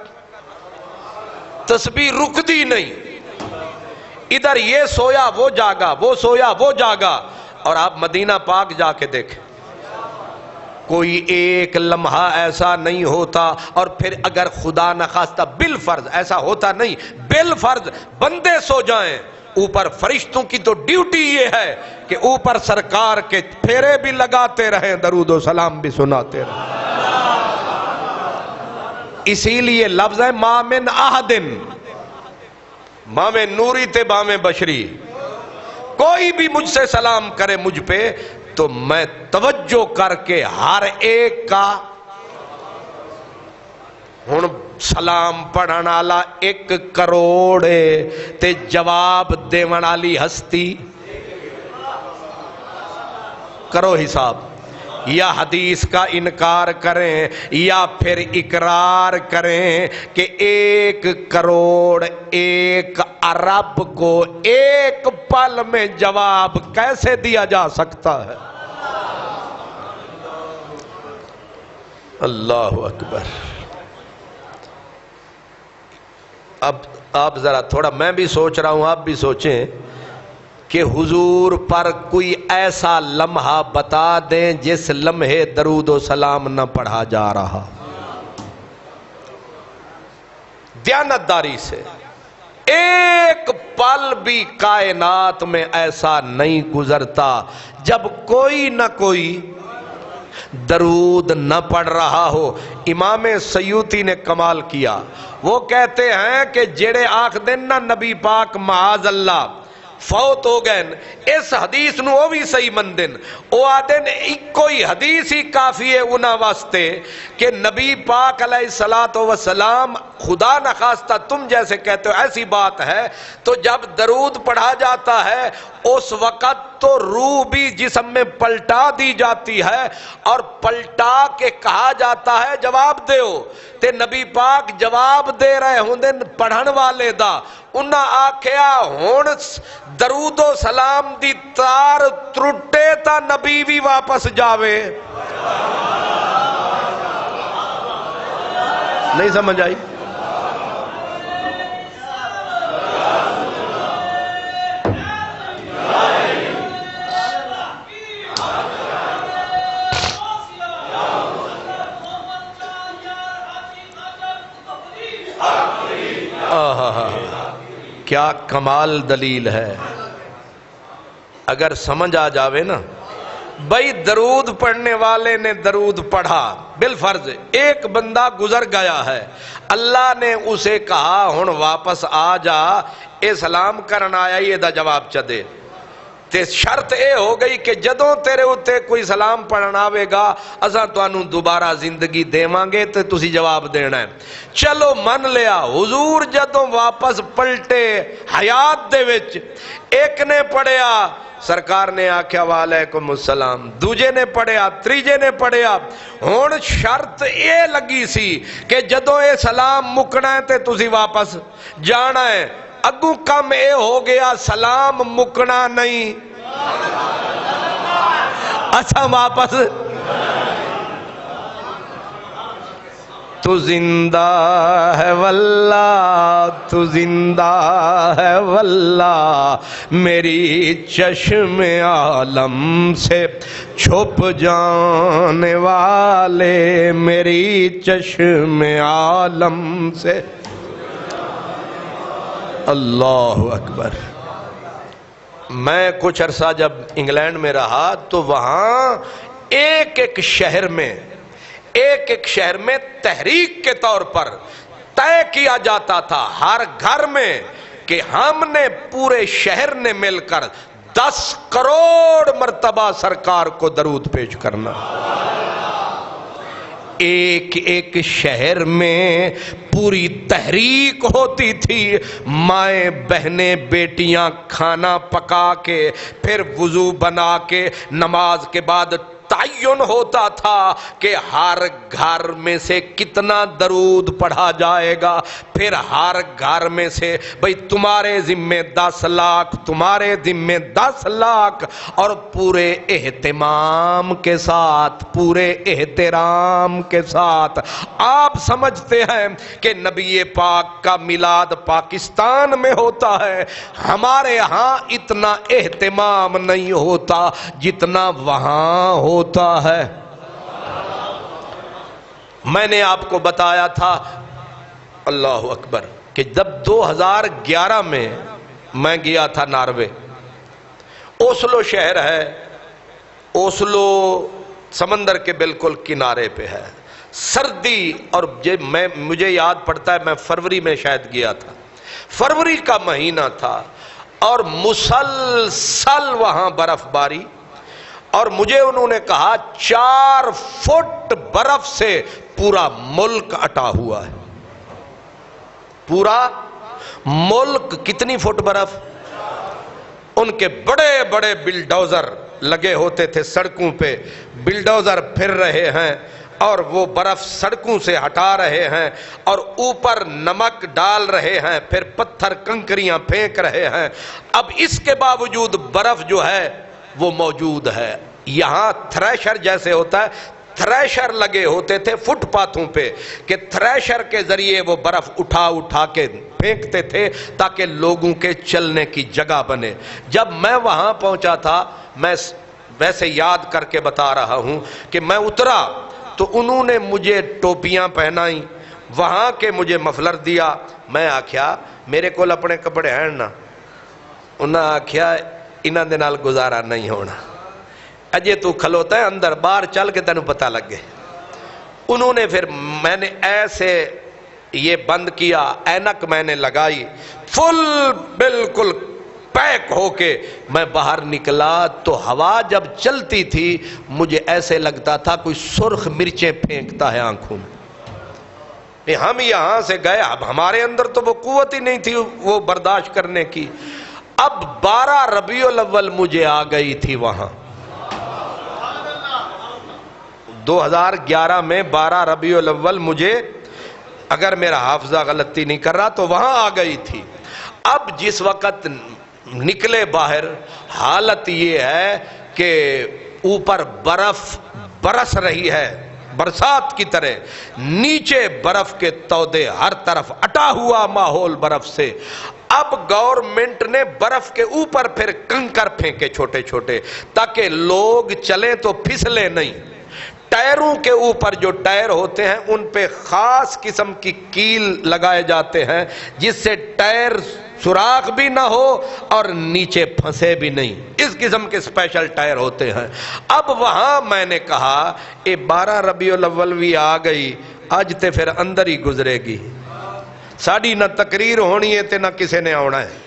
تسبیح رکتی نہیں، ادھر یہ سویا وہ جاگا، وہ سویا وہ جاگا. اور آپ مدینہ پاک جا کے دیکھیں، کوئی ایک لمحہ ایسا نہیں ہوتا. اور پھر اگر خدا نخواستہ بالفرض ایسا ہوتا نہیں، بالفرض بندے سو جائیں، اوپر فرشتوں کی تو ڈیوٹی یہ ہے کہ اوپر سرکار کے پھیرے بھی لگاتے رہیں، درود و سلام بھی سناتے رہیں. اسی لیے لفظ ہے ما من احدن، مامے نوری تے بامے بشری. کوئی بھی مجھ سے سلام کرے مجھ پہ تو میں توجہ کر کے ہر ایک کا. ہن سلام پڑھن والا 1 کروڑ تے جواب دیون والی ہستی کرو حساب. یا حدیث کا انکار کریں یا پھر اقرار کریں کہ 1 کروڑ 1 ارب کو ایک پل میں جواب کیسے دیا جا سکتا ہے؟ اللہ اکبر. اب آپ ذرا تھوڑا، میں بھی سوچ رہا ہوں آپ بھی سوچیں کہ حضور پر کوئی ایسا لمحہ بتا دیں جس لمحے درود و سلام نہ پڑھا جا رہا. دیانتداری سے ایک پل بھی کائنات میں ایسا نہیں گزرتا جب کوئی نہ کوئی درود نہ پڑھ رہا ہو. امام سیوطی نے کمال کیا، وہ کہتے ہیں کہ جڑے آکھ دن نہ نبی پاک معاذ اللہ فوت ہو گئے، اس حدیث نو وہ بھی صحیح مندن، وہ آدن کوئی حدیث ہی کافی ہے انہاں واسطے کہ نبی پاک علیہ السلام خدا نخواستہ تم جیسے کہتے ہو ایسی بات ہے، تو جب درود پڑھا جاتا ہے اس وقت تو روح بھی جسم میں پلٹا دی جاتی ہے اور پلٹا کے کہا جاتا ہے جواب دیو، تے نبی پاک جواب دے رہے ہوندے پڑھن والے دا. انہاں آکھیا ہون درود و سلام دی تار ترٹے تا نبی بھی واپس جاوے. نہیں سمجھ آئی؟ کیا کمال دلیل ہے. اگر سمجھ آ جاوے نا بھئی درود پڑھنے والے نے درود پڑھا بالفرض، ایک بندہ گزر گیا ہے، اللہ نے اسے کہا ہن واپس آ جا، اے سلام کرن آیا یہ دا جواب چا دے، تے شرط اے ہو گئی کہ جدوں تیرے اتے کوئی سلام پڑھن آوے گا اساں تانوں دوبارہ زندگی دیواں گے تے تسی جواب دینا ہے. چلو من لیا. حضور جدوں واپس پلٹے حیات دے وچ، ایک نے پڑھیا، سرکار نے آکھیا وعلیکم السلام، دوجے نے پڑھیا، تریجے نے پڑھیا. ہن شرط اے لگی سی کہ جدوں اے سلام مکنا ہے تے تسی واپس جانا ہے. اگوں کم اے ہو گیا سلام مکنا نہیں، اچھا واپس. تو زندہ ہے واللہ، تو زندہ ہے واللہ، میری چشم عالم سے چھپ جانے والے، میری چشم عالم سے. اللہ اکبر. میں کچھ عرصہ جب انگلینڈ میں رہا تو وہاں ایک ایک شہر میں تحریک کے طور پر طے کیا جاتا تھا ہر گھر میں کہ ہم نے پورے شہر نے مل کر 10 کروڑ مرتبہ سرکار کو درود پیش کرنا. ایک ایک شہر میں پوری تحریک ہوتی تھی. مائیں بہنیں بیٹیاں کھانا پکا کے پھر وضو بنا کے نماز کے بعد تعین ہوتا تھا کہ ہر گھر میں سے کتنا درود پڑھا جائے گا. پھر ہر گھر میں سے بھئی تمہارے ذمہ 10 لاکھ، تمہارے ذمہ 10 لاکھ، اور پورے اہتمام کے ساتھ، پورے احترام کے ساتھ. آپ سمجھتے ہیں کہ نبی پاک کا میلاد پاکستان میں ہوتا ہے، ہمارے ہاں اتنا اہتمام نہیں ہوتا جتنا وہاں ہوتا ہے. میں نے آپ کو بتایا تھا اللہ اکبر کہ جب 2011 میں گیا تھا ناروے، اوسلو شہر ہے، اوسلو سمندر کے بالکل کنارے پہ ہے، سردی، اور مجھے یاد پڑتا ہے میں فروری میں شاید گیا تھا، فروری کا مہینہ تھا اور مسلسل وہاں برف باری، اور مجھے انہوں نے کہا 4 فٹ برف سے پورا ملک اٹا ہوا ہے. پورا ملک کتنی فٹ برف؟ ان کے بڑے بڑے بلڈوزر لگے ہوتے تھے سڑکوں پہ، بلڈوزر پھر رہے ہیں اور وہ برف سڑکوں سے ہٹا رہے ہیں اور اوپر نمک ڈال رہے ہیں، پھر پتھر کنکریاں پھینک رہے ہیں. اب اس کے باوجود برف جو ہے وہ موجود ہے. یہاں تھریشر جیسے ہوتا ہے تھریشر لگے ہوتے تھے فٹ پاتھوں پہ کہ تھریشر کے ذریعے وہ برف اٹھا اٹھا کے پھینکتے تھے تاکہ لوگوں کے چلنے کی جگہ بنے. جب میں وہاں پہنچا تھا، میں ویسے یاد کر کے بتا رہا ہوں کہ میں اترا تو انہوں نے مجھے ٹوپیاں پہنائی، وہاں کے مجھے مفلر دیا. میں آکھیا میرے کول اپنے کپڑے ہیں نا، انہاں آکھیا انہاں دے نال گزارا نہیں ہونا، اجے تو کھلوتا ہے اندر، باہر چل کے تینوں پتہ لگ گئے. انہوں نے پھر میں نے ایسے یہ بند کیا، اینک میں نے لگائی، فل بالکل پیک ہو کے میں باہر نکلا تو ہوا جب چلتی تھی مجھے ایسے لگتا تھا کوئی سرخ مرچیں پھینکتا ہے آنکھوں میں. ہم یہاں سے گئے، اب ہمارے اندر تو وہ قوت ہی نہیں تھی وہ برداشت کرنے کی. اب 12 ربیع الاول مجھے آ گئی تھی وہاں، 2011 میں 12 ربیع الاول مجھے، اگر میرا حافظہ غلطی نہیں کر رہا تو وہاں آ گئی تھی. اب جس وقت نکلے باہر حالت یہ ہے کہ اوپر برف برس رہی ہے برسات کی طرح، نیچے برف کے تودے ہر طرف اٹا ہوا ماحول برف سے. اب گورنمنٹ نے برف کے اوپر پھر کنکر پھینکے چھوٹے چھوٹے تاکہ لوگ چلیں تو پھسلے نہیں. ٹائروں کے اوپر جو ٹائر ہوتے ہیں ان پہ خاص قسم کی کیل لگائے جاتے ہیں جس سے ٹائر سوراخ بھی نہ ہو اور نیچے پھنسے بھی نہیں، اس قسم کے اسپیشل ٹائر ہوتے ہیں. اب وہاں میں نے کہا اے 12 ربیع الاول بھی آ گئی، آج تے پھر اندر ہی گزرے گی، ساڑی نہ تقریر ہونی ہے تے نہ کسے نے آنا ہے.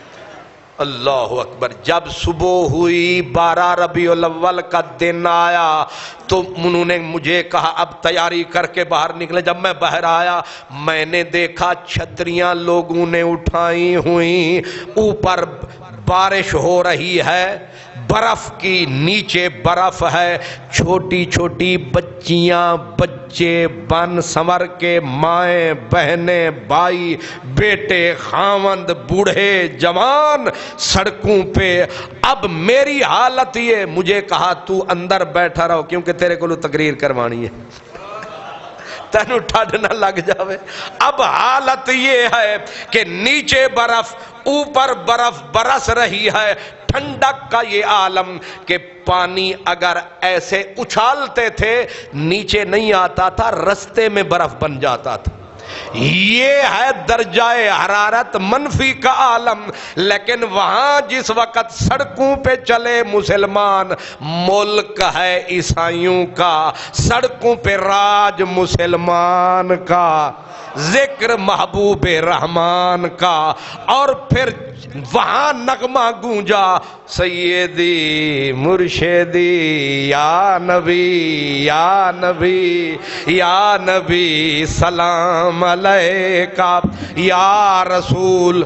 اللہ اکبر. جب صبح ہوئی 12 ربیع الاول کا دن آیا تو انہوں نے مجھے کہا اب تیاری کر کے باہر نکلے. جب میں باہر آیا میں نے دیکھا چھتریاں لوگوں نے اٹھائی ہوئی، اوپر بارش ہو رہی ہے، برف کی نیچے برف ہے، چھوٹی چھوٹی بچیاں بچے بن سنور کے، مائیں بہنیں بھائی بیٹے خاوند بوڑھے جوان سڑکوں پہ. اب میری حالت یہ، مجھے کہا تو اندر بیٹھا رہو کیونکہ تیرے کو تقریر کروانی ہے، تینوں ٹھڈ نہ لگ جاوے. اب حالت یہ ہے کہ نیچے برف اوپر برف برس رہی ہے، ٹھنڈک کا یہ عالم کہ پانی اگر ایسے اچھالتے تھے نیچے نہیں آتا تھا، رستے میں برف بن جاتا تھا. یہ ہے درجہ حرارت منفی کا عالم. لیکن وہاں جس وقت سڑکوں پہ چلے مسلمان، ملک ہے عیسائیوں کا، سڑکوں پہ راج مسلمان کا، ذکر محبوب رحمان کا، اور پھر وہاں نغمہ گونجا سیدی مرشدی یا نبی یا نبی یا نبی سلام علیکہ یا رسول.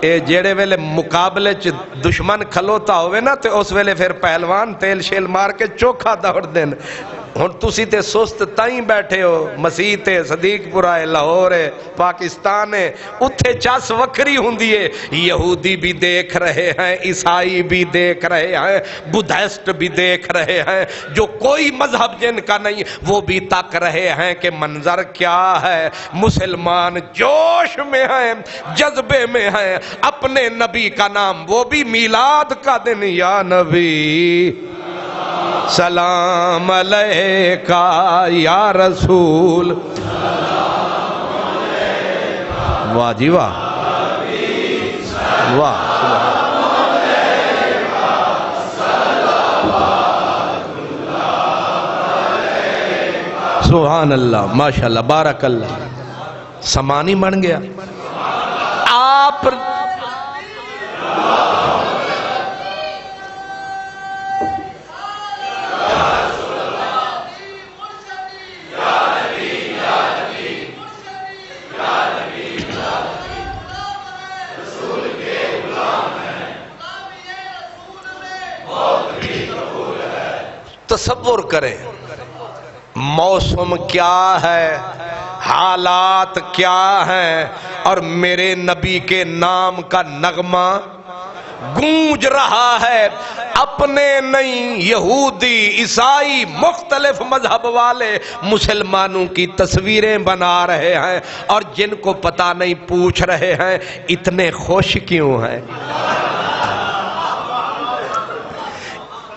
اے جیڑے ویلے مقابلے چ دشمن کھلوتا ہوئے نا تے اس ویلے پھر پہلوان تیل شیل مار کے چوکھا دوڑ دین. ہن تسی تے سست تائیں بیٹھے ہو، مسیح تے صدیق پورا ہے، لاہور ہے، پاکستان ہے، اتھے چاس وکری ہوندی ہے. یہودی بھی دیکھ رہے ہیں، عیسائی بھی دیکھ رہے ہیں، بدھسٹ بھی دیکھ رہے ہیں، جو کوئی مذہب جن کا نہیں وہ بھی تک رہے ہیں کہ منظر کیا ہے. مسلمان جوش میں ہیں، جذبے میں ہیں، اپنے نبی کا نام، وہ بھی میلاد کا دن، یا نبی سلام علیکہ یا رسول. واہ جی واہ واہ، سبحان اللہ، ماشاءاللہ، بارک اللہ. سمانی بن گیا. آپ تصور کریں موسم کیا ہے، حالات کیا ہیں، اور میرے نبی کے نام کا نغمہ گونج رہا ہے، اپنے نہیں یہودی عیسائی مختلف مذہب والے مسلمانوں کی تصویریں بنا رہے ہیں، اور جن کو پتہ نہیں پوچھ رہے ہیں اتنے خوش کیوں ہیں،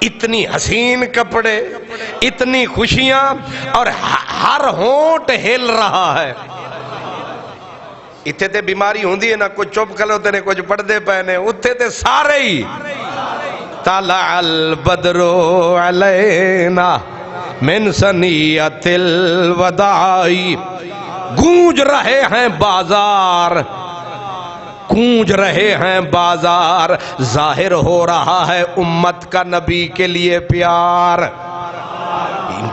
اتنی حسین کپڑے، اتنی خوشیاں، اور ہر ہونٹ ہل رہا ہے۔ اتھے تے بیماری ہوندی ہے نا، کچھ چپ کھلوتے نے، کچھ پردے پہنے، اتھے تے سارے ہی طلع البدر علینا من ثنیۃ الوداع، گونج رہے ہیں بازار، گونج رہے ہیں بازار، ظاہر ہو رہا ہے امت کا نبی کے لیے پیار۔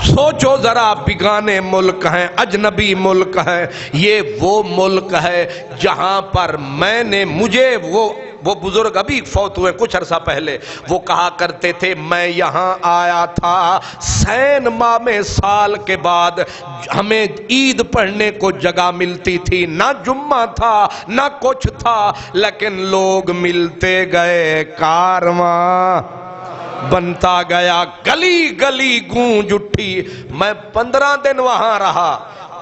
سوچو ذرا، بیگانے ملک ہیں، اجنبی ملک ہیں، یہ وہ ملک ہے جہاں پر مجھے وہ بزرگ ابھی فوت ہوئے کچھ عرصہ پہلے، وہ کہا کرتے تھے میں یہاں آیا تھا سین ماہ میں سال کے بعد ہمیں عید پڑھنے کو جگہ ملتی تھی، نہ جمعہ تھا نہ کچھ تھا، لیکن لوگ ملتے گئے، کارواں بنتا گیا، گلی گلی گونج اٹھی۔ میں 15 دن وہاں رہا،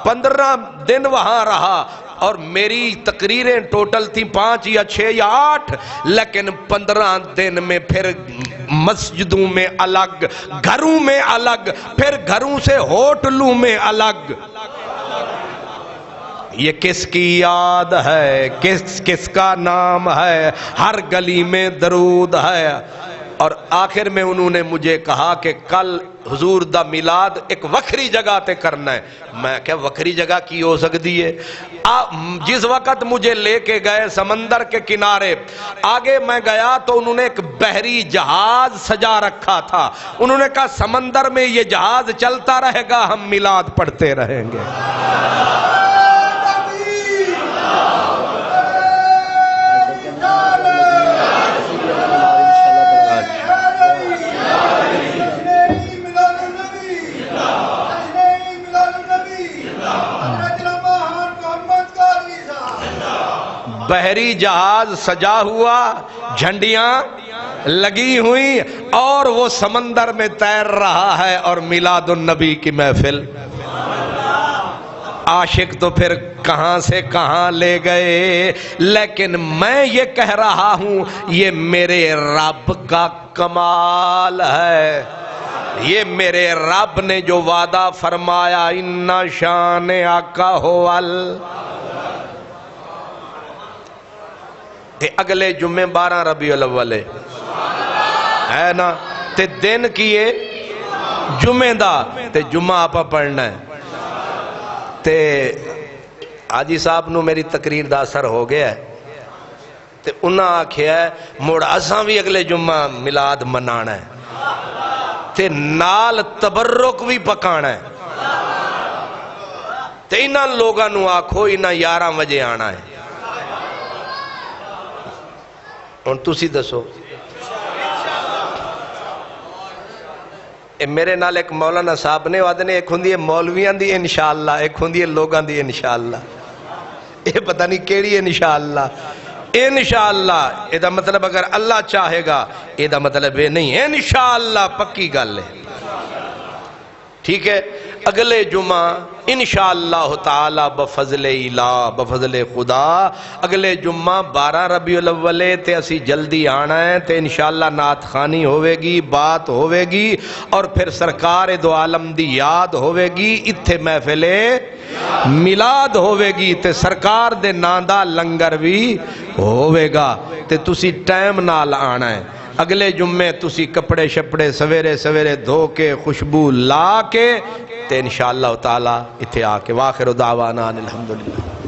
15 دن وہاں رہا، اور میری تقریریں ٹوٹل تھیں 5 یا 6 یا 8، لیکن 15 دن میں پھر مسجدوں میں الگ، گھروں میں الگ، پھر گھروں سے ہوٹلوں میں الگ۔ یہ کس کی یاد ہے، کس کا نام ہے، ہر گلی میں درود ہے۔ اور آخر میں انہوں نے مجھے کہا کہ کل حضور دا میلاد ایک وکھری جگہ تے کرنا ہے۔ میں کہا وکھری جگہ کی ہو سکتی ہے؟ جس وقت مجھے لے کے گئے سمندر کے کنارے، آگے میں گیا تو انہوں نے ایک بحری جہاز سجا رکھا تھا، انہوں نے کہا سمندر میں یہ جہاز چلتا رہے گا، ہم میلاد پڑھتے رہیں گے۔ بحری جہاز سجا ہوا، جھنڈیاں لگی ہوئی، اور وہ سمندر میں تیر رہا ہے، اور میلاد النبی کی محفل۔ عاشق تو پھر کہاں سے کہاں لے گئے، لیکن میں یہ کہہ رہا ہوں یہ میرے رب کا کمال ہے، یہ میرے رب نے جو وعدہ فرمایا ان شانئک ھوال۔ تے اگلے جمعے 12 ربیع الاول ہے نا، تے دن کیے جمعے دا، تے جمعہ آپا پڑھنا ہے۔ تے حاجی صاحب نو میری تقریر دا اثر ہو گیا ہے، تے انہاں آکھیا ہے مڑ اساں بھی اگلے جمعہ میلاد منانا ہے، تے نال تبرک بھی پکانا ہے، تے انہاں لوگاں نو آکھو انہاں 11 بجے آنا ہے۔ اور تسی دسو، میرے نال ایک مولانا صاحب نے وعدے نے، ایک ہوندی ہے مولویاں دی انشاءاللہ، ایک ہوندی ہے لوگاں دی انشاءاللہ، یہ پتہ نہیں کیڑی انشاءاللہ۔ انشاءاللہ اے دا مطلب اگر اللہ چاہے گا، اے دا مطلب یہ نہیں، انشاءاللہ پکی گل ہے، ٹھیک ہے۔ اگلے جمعہ انشاءاللہ تعالی بفضل الہ، بفضل خدا، اگلے جمعہ 12 ربیع الاول تے اسی جلدی آنا ہے، تے انشاءاللہ نعت خوانی ہوئے گی، بات ہوئے گی، اور پھر سرکار دو عالم دی یاد ہوئے گی، اتھے محفل میلاد ہوئے گی، تے سرکار دے ناندہ لنگر بھی ہوئے گا، تے تسی ٹائم نال آنا ہے۔ اگلے جمعے تسی کپڑے شپڑے سویرے سویرے دھو کے خوشبو لا کے تے انشاءاللہ تعالی اتھے آ کے، واخر دعوانا الحمدللہ۔